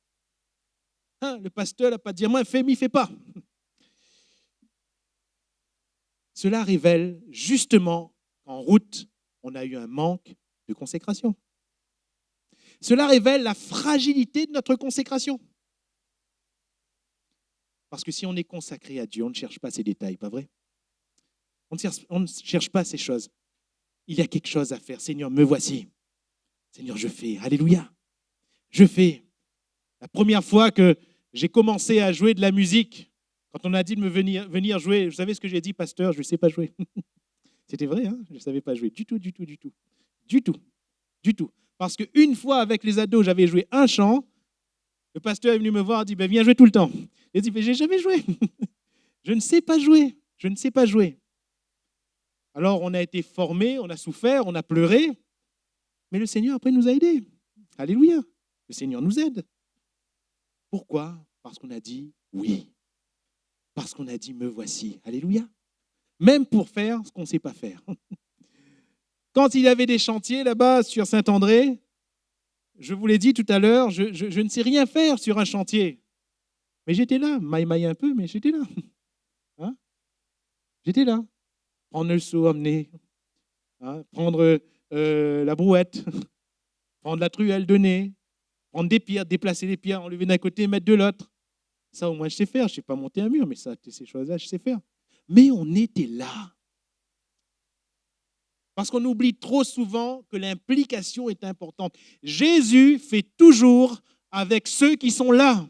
Le pasteur n'a pas dit, moi, fais, mais fais pas. Cela révèle justement qu'en route, on a eu un manque de consécration. Cela révèle la fragilité de notre consécration. Parce que si on est consacré à Dieu, on ne cherche pas ces détails, pas vrai? On ne cherche pas ces choses. Il y a quelque chose à faire. Seigneur, me voici. Seigneur, je fais. Alléluia. Je fais. La première fois que j'ai commencé à jouer de la musique, quand on a dit de me venir jouer, vous savez ce que j'ai dit, pasteur, je ne sais pas jouer. C'était vrai, hein? Je ne savais pas jouer du tout. Parce qu'une fois avec les ados, j'avais joué un chant, le pasteur est venu me voir et dit, ben, viens jouer tout le temps. J'ai dit, mais je n'ai jamais joué. Je ne sais pas jouer. Alors on a été formés, on a souffert, on a pleuré, mais le Seigneur après nous a aidés. Alléluia. Le Seigneur nous aide. Pourquoi? Parce qu'on a dit oui. Parce qu'on a dit me voici. Alléluia. Même pour faire ce qu'on ne sait pas faire. Quand il y avait des chantiers là-bas sur Saint-André, je vous l'ai dit tout à l'heure, je ne sais rien faire sur un chantier. Mais j'étais là, maille un peu, mais j'étais là. Hein? J'étais là. Prendre le seau, amener. Prendre la brouette. Prendre la truelle, donner. Prendre des pierres, déplacer les pierres, enlever d'un côté, mettre de l'autre. Ça, au moins, je sais faire. Je ne sais pas monter un mur, mais ça, ces choses-là, je sais faire. Mais on était là. Parce qu'on oublie trop souvent que l'implication est importante. Jésus fait toujours avec ceux qui sont là.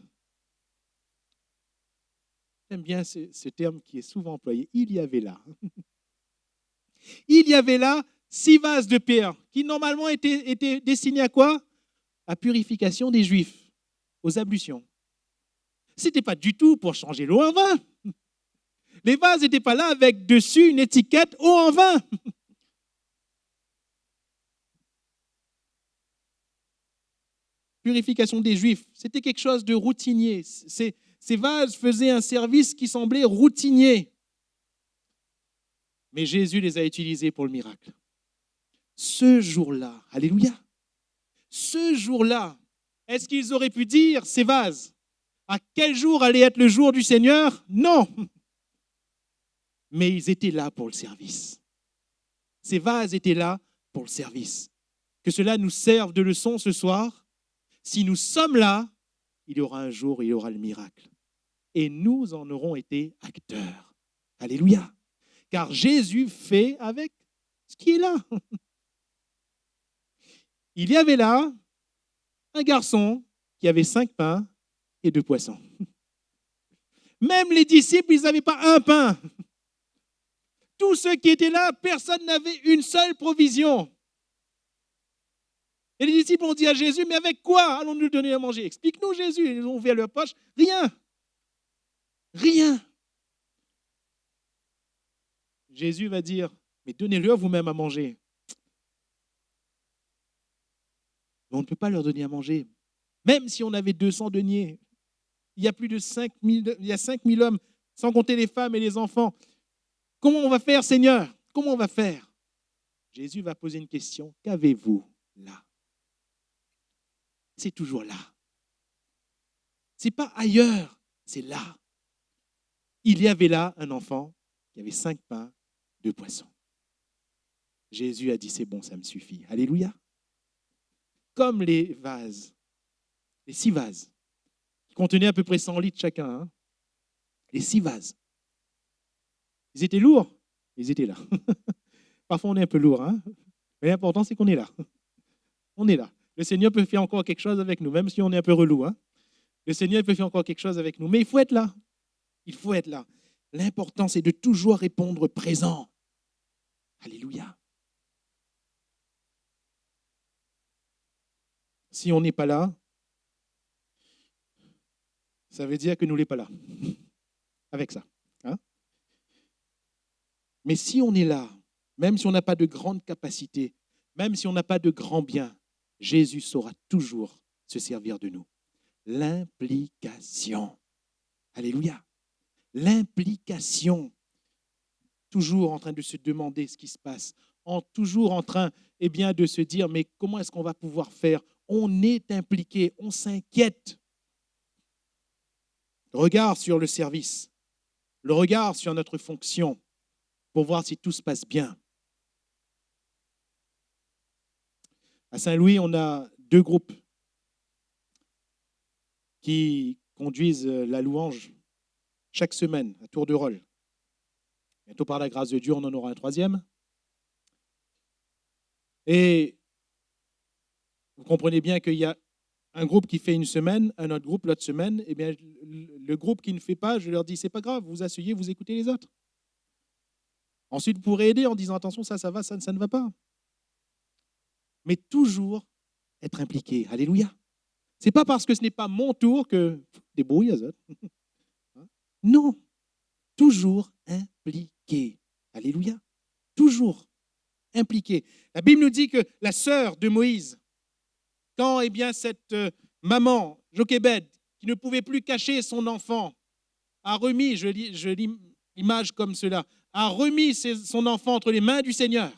J'aime bien ce terme qui est souvent employé. Il y avait là. Il y avait là 6 vases de pierre qui normalement étaient destinés à quoi? À purification des Juifs, aux ablutions. Ce n'était pas du tout pour changer l'eau en vin. Les vases n'étaient pas là avec dessus une étiquette eau en vin. Purification des Juifs, c'était quelque chose de routinier. Ces vases faisaient un service qui semblait routinier. Mais Jésus les a utilisés pour le miracle. ce jour-là, alléluia, ce jour-là, est-ce qu'ils auraient pu dire, ces vases, à quel jour allait être le jour du Seigneur? Non. Mais ils étaient là pour le service. Ces vases étaient là pour le service. Que cela nous serve de leçon ce soir. Si nous sommes là, il y aura un jour, il y aura le miracle. Et nous en aurons été acteurs. Alléluia. Car Jésus fait avec ce qui est là. Il y avait là un garçon qui avait 5 pains et 2 poissons. Même les disciples, ils n'avaient pas un pain. Tous ceux qui étaient là, personne n'avait une seule provision. Et les disciples ont dit à Jésus, mais avec quoi allons-nous lui donner à manger? Explique-nous, Jésus. Ils ont ouvert leur poche. Rien. Rien. Jésus va dire, mais donnez-leur vous-même à manger. Mais on ne peut pas leur donner à manger. Même si on avait 200 deniers, il y a plus de 5000, il y a 5000 hommes, sans compter les femmes et les enfants. Comment on va faire, Seigneur? Comment on va faire? Jésus va poser une question. Qu'avez-vous là? C'est toujours là. Ce n'est pas ailleurs, c'est là. Il y avait là un enfant qui avait 5 pains, 2 poissons. Jésus a dit, c'est bon, ça me suffit. Alléluia. Comme les vases, les 6 vases, qui contenaient à peu près 100 litres chacun. Hein. Les 6 vases. Ils étaient lourds, ils étaient là. Parfois, on est un peu lourd. Hein. Mais l'important, c'est qu'on est là. On est là. Le Seigneur peut faire encore quelque chose avec nous, même si on est un peu relou. Hein. Le Seigneur peut faire encore quelque chose avec nous. Mais il faut être là. Il faut être là. L'important, c'est de toujours répondre présent. Alléluia. Si on n'est pas là, ça veut dire que nous ne sommes pas là. Avec ça. Hein? Mais si on est là, même si on n'a pas de grande capacité, même si on n'a pas de grands biens, Jésus saura toujours se servir de nous. L'implication. Alléluia. L'implication. Toujours en train de se demander ce qui se passe. Toujours en train de se dire, mais comment est-ce qu'on va pouvoir faire? On est impliqué, on s'inquiète. Le regard sur le service, le regard sur notre fonction pour voir si tout se passe bien. À Saint-Louis, on a 2 groupes qui conduisent la louange chaque semaine à tour de rôle. Bientôt, par la grâce de Dieu, on en aura un 3e. Et vous comprenez bien qu'il y a un groupe qui fait une semaine, un autre groupe l'autre semaine. Eh bien, le groupe qui ne fait pas, je leur dis, c'est pas grave, vous asseyez, vous écoutez les autres. Ensuite, vous pourrez aider en disant, attention, ça va, ça ne va pas. Mais toujours être impliqué. Alléluia. Ce n'est pas parce que ce n'est pas mon tour que débrouille les autres. Non. Toujours impliqué. Alléluia. Toujours impliqué. La Bible nous dit que la sœur de Moïse, quand cette maman, Jochébed, qui ne pouvait plus cacher son enfant, a remis, je lis l'image comme cela, a remis son enfant entre les mains du Seigneur,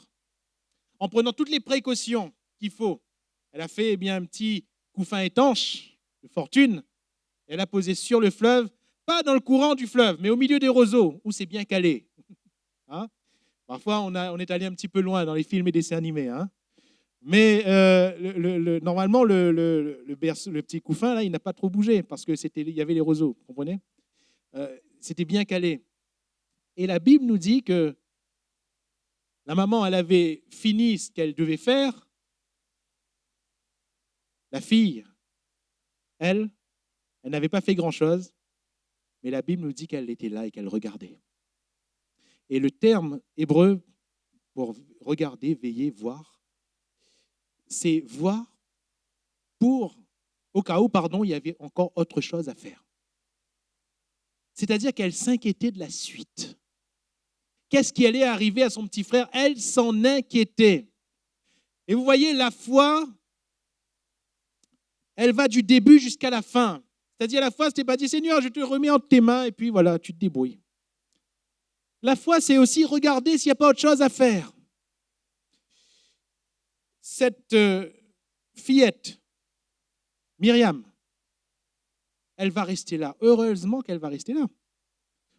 en prenant toutes les précautions qu'il faut. Elle a fait un petit couffin étanche de fortune. Elle a posé sur le fleuve, pas dans le courant du fleuve, mais au milieu des roseaux, où c'est bien calé. Hein? Parfois, on est allé un petit peu loin dans les films et dessins animés. Hein? Mais normalement, le petit couffin, là, il n'a pas trop bougé parce qu'il y avait les roseaux, vous comprenez? C'était bien calé. Et la Bible nous dit que la maman, elle avait fini ce qu'elle devait faire. La fille, elle n'avait pas fait grand-chose, mais la Bible nous dit qu'elle était là et qu'elle regardait. Et le terme hébreu pour regarder, veiller, voir, c'est voir au cas où, il y avait encore autre chose à faire. C'est-à-dire qu'elle s'inquiétait de la suite. Qu'est-ce qui allait arriver à son petit frère? Elle s'en inquiétait. Et vous voyez, la foi, elle va du début jusqu'à la fin. C'est-à-dire, la foi, ce n'était pas dit, Seigneur, je te remets entre tes mains, et puis voilà, tu te débrouilles. La foi, c'est aussi regarder s'il n'y a pas autre chose à faire. cette fillette, Myriam, elle va rester là. Heureusement qu'elle va rester là.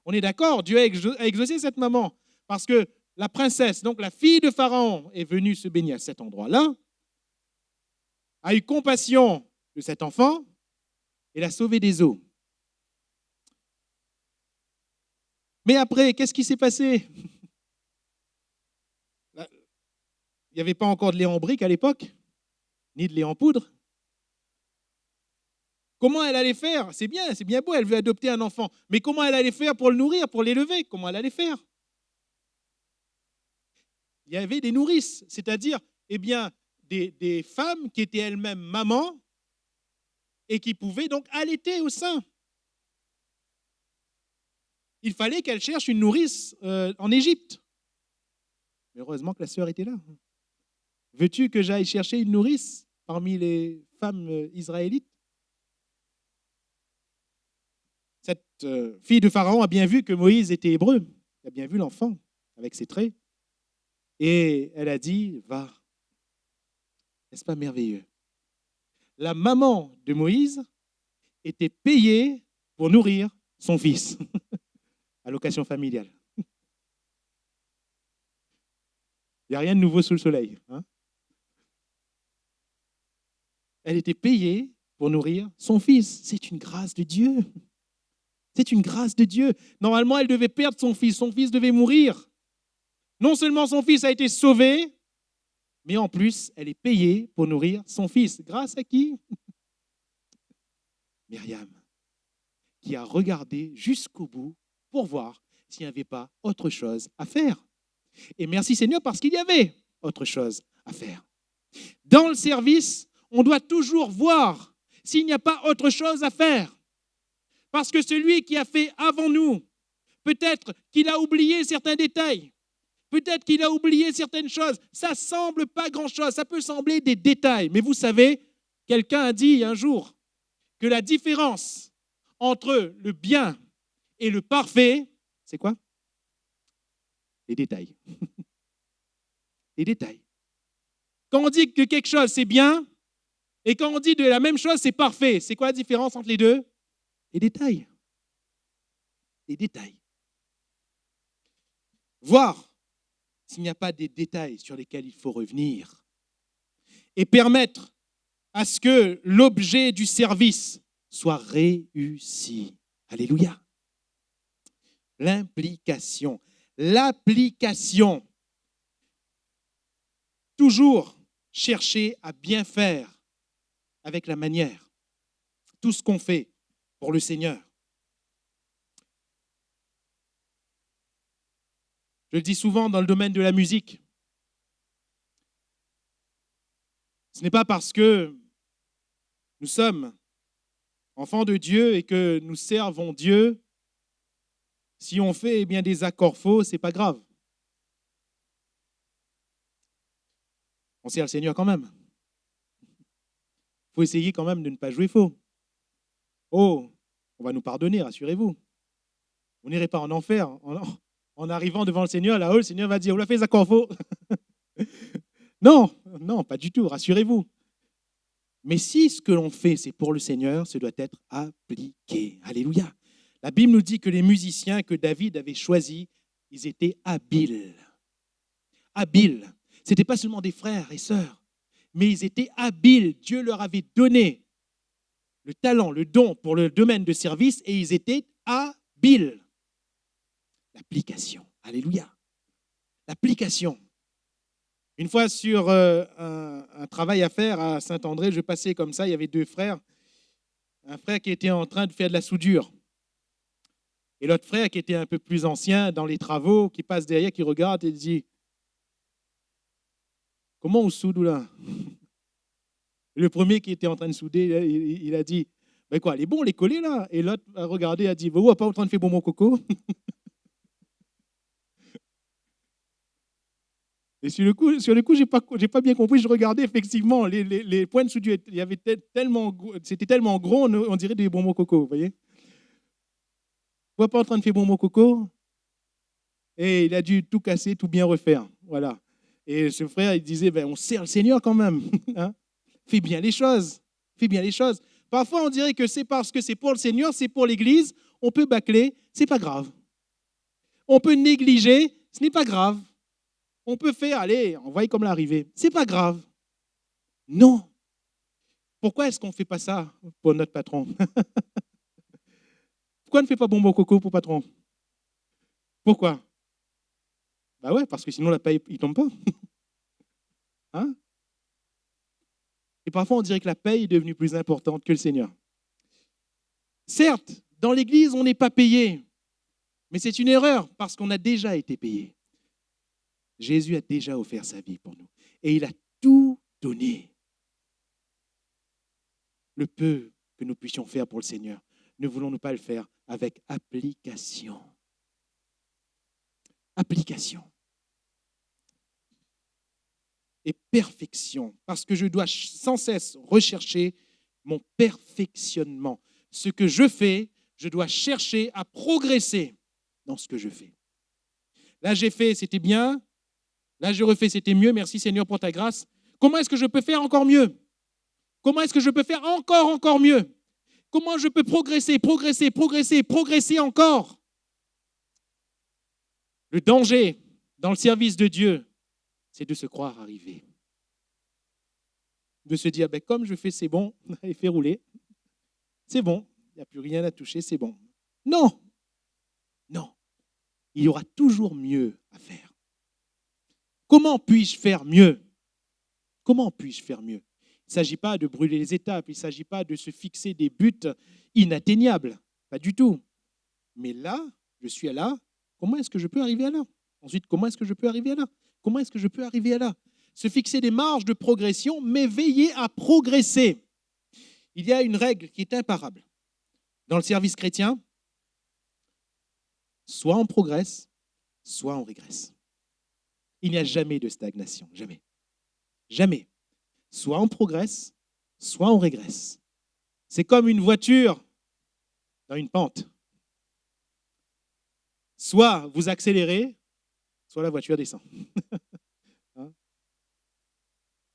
On est d'accord, Dieu a exaucé cette maman parce que la princesse, donc la fille de Pharaon, est venue se baigner à cet endroit-là, a eu compassion de cet enfant et l'a sauvé des eaux. Mais après, qu'est-ce qui s'est passé? Il n'y avait pas encore de lait en brique à l'époque, ni de lait en poudre. Comment elle allait faire? C'est bien beau, elle veut adopter un enfant. Mais comment elle allait faire pour le nourrir, pour l'élever? Comment elle allait faire? Il y avait des nourrices, c'est-à-dire des femmes qui étaient elles-mêmes mamans et qui pouvaient donc allaiter au sein. Il fallait qu'elle cherche une nourrice en Égypte. Mais heureusement que la sœur était là. Veux-tu que j'aille chercher une nourrice parmi les femmes israélites? Cette fille de Pharaon a bien vu que Moïse était hébreu. Elle a bien vu l'enfant avec ses traits. Et elle a dit, va. N'est-ce pas merveilleux? La maman de Moïse était payée pour nourrir son fils. Allocation familiale. Il n'y a rien de nouveau sous le soleil. Hein? Elle était payée pour nourrir son fils. C'est une grâce de Dieu. C'est une grâce de Dieu. Normalement, elle devait perdre son fils devait mourir. Non seulement son fils a été sauvé, mais en plus, elle est payée pour nourrir son fils. Grâce à qui? Myriam, qui a regardé jusqu'au bout pour voir s'il n'y avait pas autre chose à faire. Et merci Seigneur parce qu'il y avait autre chose à faire. Dans le service, on doit toujours voir s'il n'y a pas autre chose à faire. Parce que celui qui a fait avant nous, peut-être qu'il a oublié certains détails, peut-être qu'il a oublié certaines choses. Ça ne semble pas grand-chose, ça peut sembler des détails. Mais vous savez, quelqu'un a dit un jour que la différence entre le bien et le parfait, c'est quoi? Les détails. Les détails. Quand on dit que quelque chose c'est bien, et quand on dit de la même chose c'est parfait, c'est quoi la différence entre les deux? Les détails. Les détails. Voir s'il n'y a pas des détails sur lesquels il faut revenir et permettre à ce que l'objet du service soit réussi. Alléluia. L'implication, l'application. Toujours chercher à bien faire avec la manière. Tout ce qu'on fait pour le Seigneur. Je le dis souvent dans le domaine de la musique. Ce n'est pas parce que nous sommes enfants de Dieu et que nous servons Dieu, si on fait des accords faux, ce n'est pas grave. On sert le Seigneur quand même. Il faut essayer quand même de ne pas jouer faux. Oh, on va nous pardonner, rassurez-vous. Vous n'irez pas en enfer. En arrivant devant le Seigneur, là-haut, le Seigneur va dire, vous l'avez fait les accords faux. Non, pas du tout, rassurez-vous. Mais si ce que l'on fait, c'est pour le Seigneur, ce doit être appliqué. Alléluia. La Bible nous dit que les musiciens que David avait choisis, ils étaient habiles. Habiles. Ce n'étaient pas seulement des frères et sœurs, mais ils étaient habiles. Dieu leur avait donné le talent, le don pour le domaine de service et ils étaient habiles. L'application. Alléluia. L'application. Une fois sur un travail à faire à Saint-André, je passais comme ça, il y avait deux frères. Un frère qui était en train de faire de la soudure. Et l'autre frère qui était un peu plus ancien dans les travaux, qui passe derrière, qui regarde et dit « Comment on soude là ?» Le premier qui était en train de souder, il a dit « Ben quoi, elle est bon, les coller là ?» Et l'autre a regardé et a dit « Vous, pas en train de faire bon mon coco ?» Et sur le coup, j'ai pas bien compris. Je regardais effectivement les points de soudure. Il y avait c'était tellement gros, on dirait des bonbons coco, vous voyez. Vous n'êtes pas en train de faire bonbons coco. Et il a dû tout casser, tout bien refaire. Voilà. Et ce frère, il disait, on sert le Seigneur quand même. Hein. Fais bien les choses. Fais bien les choses. Parfois, on dirait que c'est parce que c'est pour le Seigneur, c'est pour l'Église. On peut bâcler, c'est pas grave. On peut négliger, ce n'est pas grave. On peut faire, allez, on voit comme l'arrivée. C'est pas grave. Non. Pourquoi est-ce qu'on ne fait pas ça pour notre patron? Pourquoi on ne fait pas bonbon coco pour patron? Pourquoi? Bah ouais, parce que sinon la paye, il ne tombe pas. Hein? Et parfois, on dirait que la paye est devenue plus importante que le Seigneur. Certes, dans l'Église, on n'est pas payé, mais c'est une erreur parce qu'on a déjà été payé. Jésus a déjà offert sa vie pour nous et il a tout donné. Le peu que nous puissions faire pour le Seigneur, ne voulons-nous pas le faire avec application? Application. Et perfection, parce que je dois sans cesse rechercher mon perfectionnement. Ce que je fais, je dois chercher à progresser dans ce que je fais. Là, j'ai fait, c'était bien. Là, je refais, c'était mieux. Merci Seigneur pour ta grâce. Comment est-ce que je peux faire encore mieux? Comment est-ce que je peux faire encore mieux? Comment je peux progresser encore? Le danger dans le service de Dieu, c'est de se croire arrivé. De se dire, comme je fais, c'est bon, il fait rouler. C'est bon, il n'y a plus rien à toucher, c'est bon. Non, non. Il y aura toujours mieux à faire. Comment puis-je faire mieux? Comment puis-je faire mieux? Il ne s'agit pas de brûler les étapes, il ne s'agit pas de se fixer des buts inatteignables, pas du tout. Mais là, je suis là, comment est-ce que je peux arriver à là? Ensuite, comment est-ce que je peux arriver à là? Comment est-ce que je peux arriver à là? Se fixer des marges de progression, mais veiller à progresser. Il y a une règle qui est imparable. Dans le service chrétien, soit on progresse, soit on régresse. Il n'y a jamais de stagnation, jamais. Jamais. Soit on progresse, soit on régresse. C'est comme une voiture dans une pente. Soit vous accélérez, soit la voiture descend. Hein?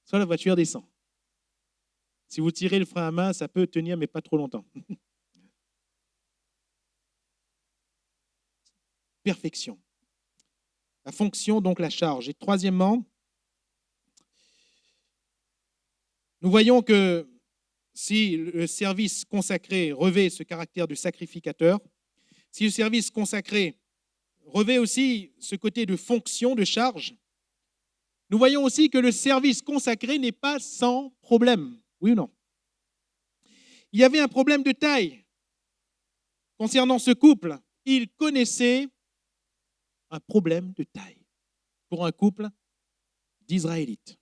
Soit la voiture descend. Si vous tirez le frein à main, ça peut tenir, mais pas trop longtemps. Perfection. La fonction, donc la charge. Et troisièmement, nous voyons que si le service consacré revêt ce caractère de sacrificateur, si le service consacré revêt aussi ce côté de fonction, de charge, nous voyons aussi que le service consacré n'est pas sans problème. Oui ou non? Il y avait un problème de taille concernant ce couple. Il connaissait un problème de taille pour un couple d'Israélites.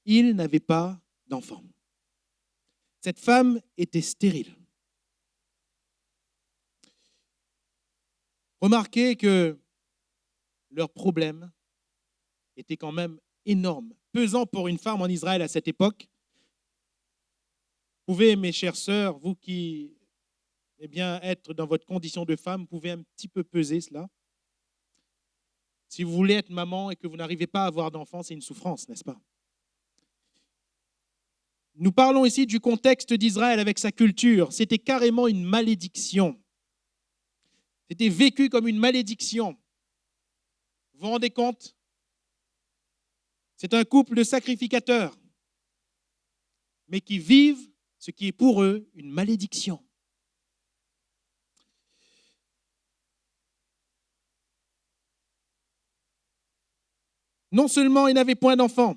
Il n'avait pas d'enfant. Cette femme était stérile. Remarquez que leur problème était quand même énorme, pesant pour une femme en Israël à cette époque. Vous pouvez, mes chères sœurs, vous qui être dans votre condition de femme, vous pouvez un petit peu peser cela. Si vous voulez être maman et que vous n'arrivez pas à avoir d'enfant, c'est une souffrance, n'est-ce pas? Nous parlons ici du contexte d'Israël avec sa culture. C'était carrément une malédiction. C'était vécu comme une malédiction. Vous vous rendez compte? C'est un couple de sacrificateurs, mais qui vivent ce qui est pour eux une malédiction. Non seulement ils n'avaient point d'enfants,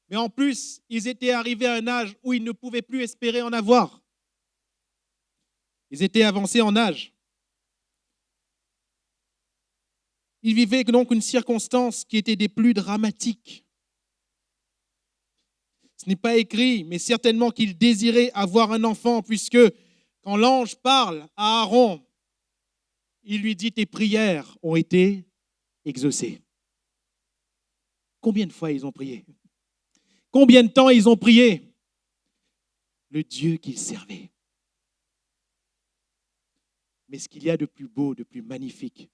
mais en plus, ils étaient arrivés à un âge où ils ne pouvaient plus espérer en avoir. Ils étaient avancés en âge. Ils vivaient donc une circonstance qui était des plus dramatiques. Ce n'est pas écrit, mais certainement qu'ils désiraient avoir un enfant, puisque quand l'ange parle à Aaron, il lui dit « Tes prières ont été exaucées ». Combien de fois ils ont prié? Combien de temps ils ont prié? Le Dieu qu'ils servaient. Mais ce qu'il y a de plus beau, de plus magnifique,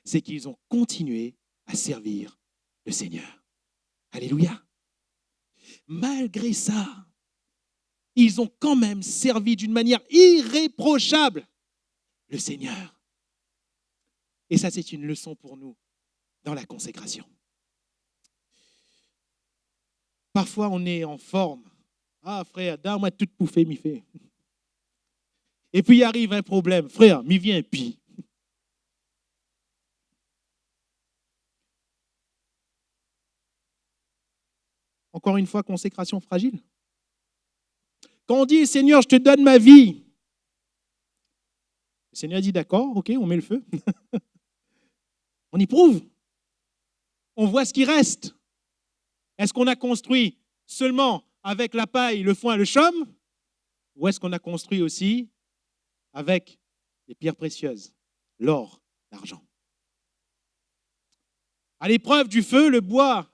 c'est qu'ils ont continué à servir le Seigneur. Alléluia. Malgré ça, ils ont quand même servi d'une manière irréprochable le Seigneur. Et ça, c'est une leçon pour nous dans la consécration. Parfois, on est en forme. Ah, frère, donne-moi tout pouffé, m'y fait. Et puis, il arrive un problème. Frère, m'y vient, puis. Encore une fois, consécration fragile. Quand on dit, Seigneur, je te donne ma vie, le Seigneur dit, d'accord, ok, on met le feu. On y prouve. On voit ce qui reste. Est-ce qu'on a construit seulement avec la paille, le foin, le chaume, ou est-ce qu'on a construit aussi avec les pierres précieuses, l'or, l'argent? À l'épreuve du feu, le bois,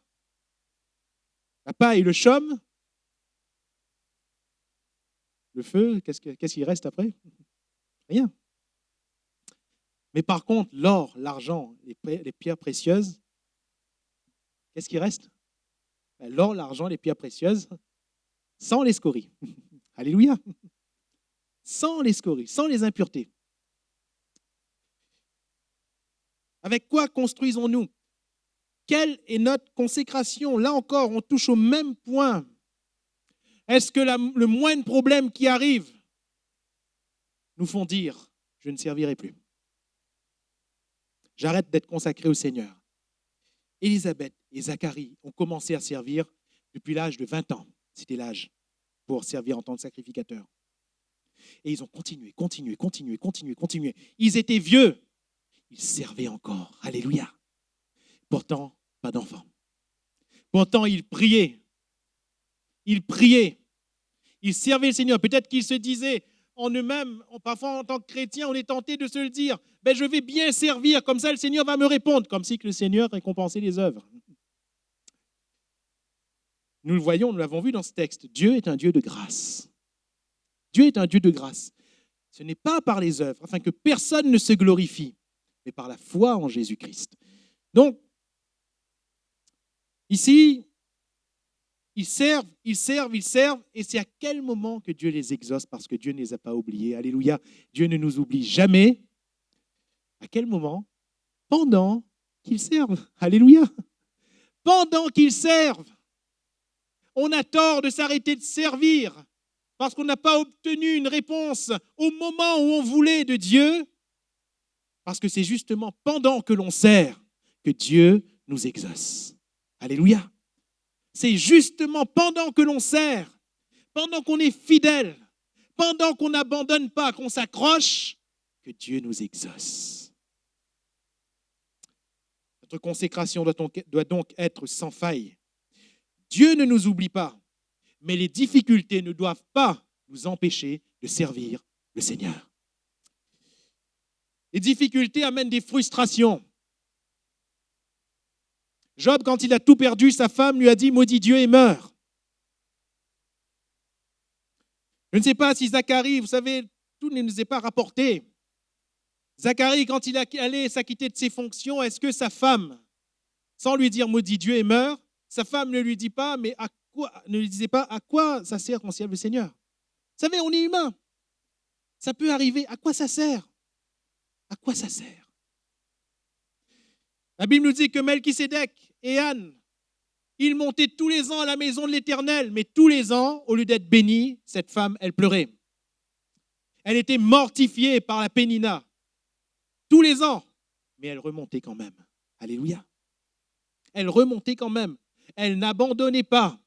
la paille, le chaume, le feu, qu'est-ce qui reste après? Rien. Mais par contre, l'or, l'argent, les pierres précieuses, qu'est-ce qui reste? L'or, l'argent, les pierres précieuses, sans les scories. Alléluia. Sans les scories, sans les impuretés. Avec quoi construisons-nous? Quelle est notre consécration? Là encore, on touche au même point. Est-ce que le moindre problème qui arrive nous font dire, je ne servirai plus? J'arrête d'être consacré au Seigneur. Élisabeth et Zacharie ont commencé à servir depuis l'âge de 20 ans. C'était l'âge pour servir en tant que sacrificateur. Et ils ont continué. Ils étaient vieux. Ils servaient encore. Alléluia. Pourtant, pas d'enfants. Pourtant, ils priaient. Ils servaient le Seigneur. Peut-être qu'ils se disaient en eux-mêmes, parfois en tant que chrétien, on est tenté de se le dire, je vais bien servir, comme ça le Seigneur va me répondre, comme si le Seigneur récompensait les œuvres. Nous le voyons, nous l'avons vu dans ce texte. Dieu est un Dieu de grâce. Dieu est un Dieu de grâce. Ce n'est pas par les œuvres, afin que personne ne se glorifie, mais par la foi en Jésus-Christ. Donc, ici, ils servent, et c'est à quel moment que Dieu les exauce, parce que Dieu ne les a pas oubliés. Alléluia. Dieu ne nous oublie jamais. À quel moment? Pendant qu'ils servent. Alléluia. Pendant qu'ils servent. On a tort de s'arrêter de servir parce qu'on n'a pas obtenu une réponse au moment où on voulait de Dieu, parce que c'est justement pendant que l'on sert que Dieu nous exauce. Alléluia. C'est justement pendant que l'on sert, pendant qu'on est fidèle, pendant qu'on n'abandonne pas, qu'on s'accroche, que Dieu nous exauce. Notre consécration doit donc être sans faille. Dieu ne nous oublie pas, mais les difficultés ne doivent pas nous empêcher de servir le Seigneur. Les difficultés amènent des frustrations. Job, quand il a tout perdu, sa femme lui a dit « Maudit Dieu et meurs ». Je ne sais pas si Zacharie, vous savez, tout ne nous est pas rapporté. Zacharie, quand il allait s'acquitter de ses fonctions, est-ce que sa femme, sans lui dire « Maudit Dieu et meurs », sa femme ne lui dit pas, mais ne lui disait pas à quoi ça sert qu'on serve le Seigneur. Vous savez, on est humain. Ça peut arriver. À quoi ça sert? À quoi ça sert? La Bible nous dit que Melchisédek et Anne, ils montaient tous les ans à la maison de l'Éternel, mais tous les ans, au lieu d'être bénie, cette femme, elle pleurait. Elle était mortifiée par la Pénina. Tous les ans, mais elle remontait quand même. Alléluia. Elle remontait quand même. Elle n'abandonnait pas.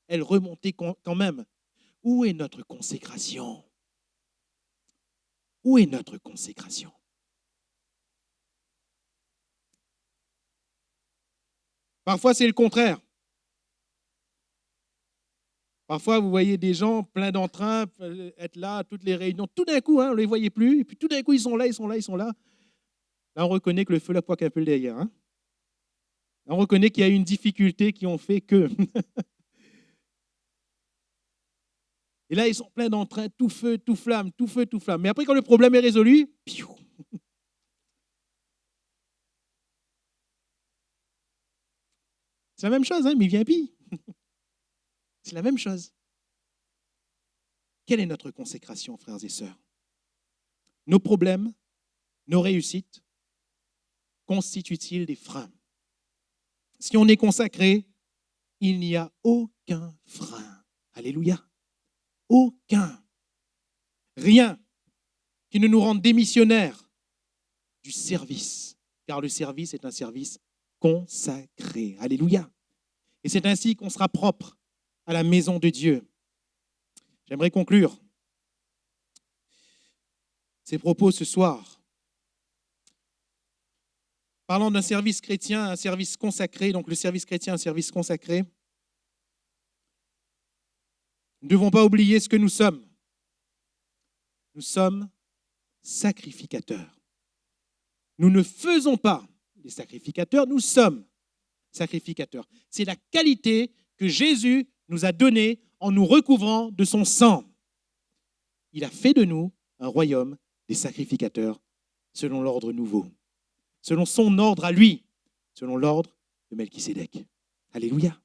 Elle remontait quand même. Où est notre consécration? Où est notre consécration? Parfois, c'est le contraire. Parfois, vous voyez des gens pleins d'entrain, être là à toutes les réunions. Tout d'un coup, on ne les voyait plus. Et puis tout d'un coup, ils sont là. Là, on reconnaît que le feu la poque un peu derrière. On reconnaît qu'il y a une difficulté qui ont fait que. Et là, ils sont pleins d'entrain, tout feu, tout flamme, tout feu, tout flamme. Mais après, quand le problème est résolu, piou. C'est la même chose, hein, mais VIP. C'est la même chose. Quelle est notre consécration, frères et sœurs? Nos problèmes, nos réussites, constituent-ils des freins? Si on est consacré, il n'y a aucun frein. Alléluia. Aucun. Rien qui ne nous rende démissionnaires du service, car le service est un service consacré. Alléluia. Et c'est ainsi qu'on sera propre à la maison de Dieu. J'aimerais conclure ces propos ce soir, parlant d'un service chrétien, un service consacré, donc le service chrétien, un service consacré. Nous ne devons pas oublier ce que nous sommes. Nous sommes sacrificateurs. Nous ne faisons pas les sacrificateurs, nous sommes sacrificateurs. C'est la qualité que Jésus nous a donnée en nous recouvrant de son sang. Il a fait de nous un royaume des sacrificateurs selon l'ordre nouveau, selon son ordre à lui, selon l'ordre de Melchisédek. Alléluia.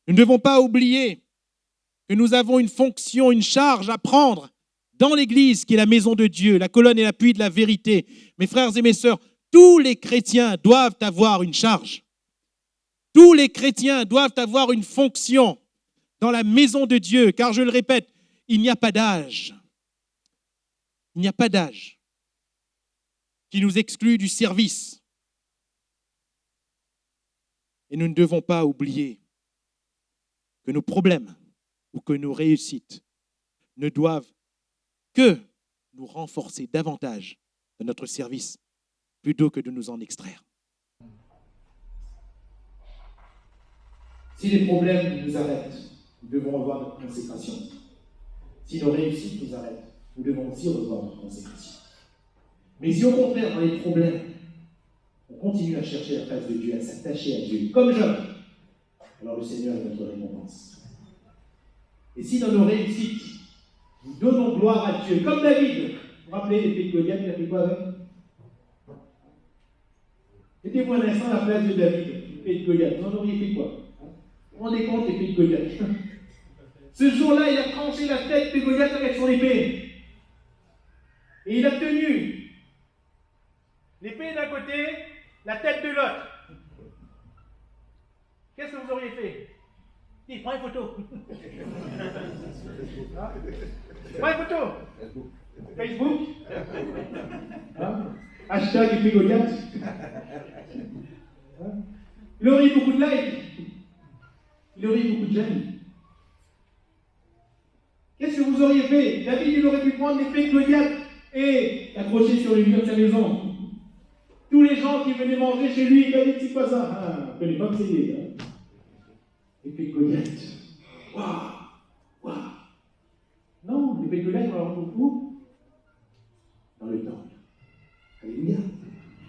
Nous ne devons pas oublier que nous avons une fonction, une charge à prendre dans l'Église qui est la maison de Dieu, la colonne et l'appui de la vérité. Mes frères et mes sœurs, tous les chrétiens doivent avoir une charge. Tous les chrétiens doivent avoir une fonction dans la maison de Dieu, car je le répète, il n'y a pas d'âge. Il n'y a pas d'âge qui nous exclut du service. Et nous ne devons pas oublier que nos problèmes ou que nos réussites ne doivent que nous renforcer davantage dans notre service plutôt que de nous en extraire. Si les problèmes nous arrêtent, nous devons revoir notre consécration. Si nos réussites nous arrêtent, nous devons aussi revoir notre consécration. Mais si au contraire, dans les problèmes, on continue à chercher la face de Dieu, à s'attacher à Dieu, comme Job, alors le Seigneur est notre récompense. Et si dans nos réussites, nous donnons gloire à Dieu, comme David, vous vous rappelez l'épée de Goliath, il a fait quoi avec? Mettez-vous un instant à la place de David, l'épée de Goliath, vous en auriez fait quoi? Vous vous rendez compte, l'épée de Goliath? Ce jour-là, il a tranché la tête de Goliath avec son épée. Et il a tenu l'épée d'un côté, la tête de l'autre. Qu'est-ce que vous auriez fait? Dis, prends une photo. Prends une photo. Facebook. Hashtag épée Goliath. Il aurait eu beaucoup de likes. Il aurait eu beaucoup de j'aime. Qu'est-ce que vous auriez fait? David, il aurait pu prendre l'épée de Goliath et l'accrocher sur le mur de sa maison. Tous les gens qui venaient manger chez lui, David, c'est quoi ça? On ne connaît pas que c'est lui. L'épée de Goliath. Waouh! Waouh! Non, l'épée de Goliath, on la retrouve dans le temple. Alléluia.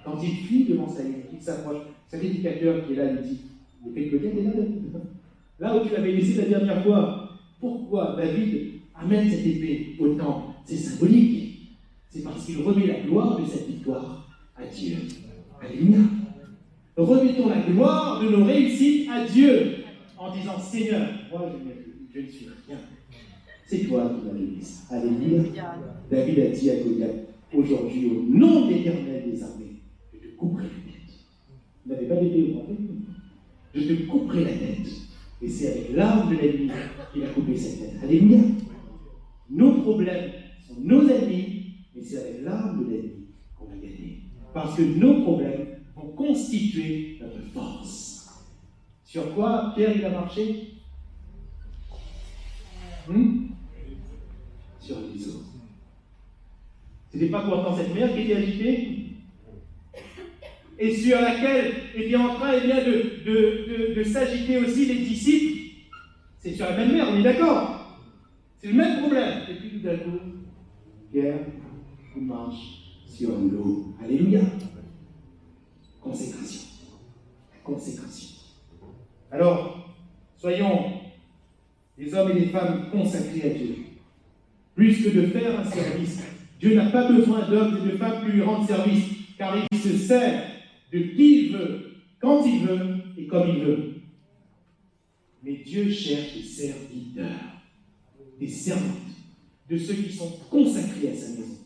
Quand il fuit devant sa ligne, il s'approche. Sacrificateur qui est là, lui dit, l'épée de Goliath est là, David. Là où tu l'avais laissé la dernière fois. Pourquoi David amène cette épée au temple? C'est symbolique. C'est parce qu'il remet la gloire de cette victoire à Dieu. Alléluia. Remettons la gloire de nos réussites à Dieu en disant, Seigneur, moi je ne suis rien. C'est toi qui m'as donné ça. Alléluia. David a dit à Goliath, aujourd'hui, au nom de l'Éternel des armées, je te couperai la tête. Vous n'avez pas d'épée, vous comprenez? Je te couperai la tête. Et c'est avec l'arme de l'ennemi qu'il a coupé cette tête. Alléluia. Nos problèmes sont nos ennemis, mais c'est avec l'arme de l'ennemi qu'on va gagner. Parce que nos problèmes vont constituer notre force. Sur quoi Pierre il a marché? Sur les eaux. C'était pas pourtant cette mer qui était agitée et sur laquelle étaient en train de s'agiter aussi les disciples. C'est sur la même mer, on est d'accord? C'est le même problème. Et puis tout d'un coup, Pierre marche sur l'eau. Alléluia. Consécration. Consécration. Alors, soyons des hommes et des femmes consacrés à Dieu. Plus que de faire un service, Dieu n'a pas besoin d'hommes et de femmes qui lui rendent service, car il se sert de qui il veut, quand il veut et comme il veut. Mais Dieu cherche des serviteurs, des servantes, de ceux qui sont consacrés à sa maison.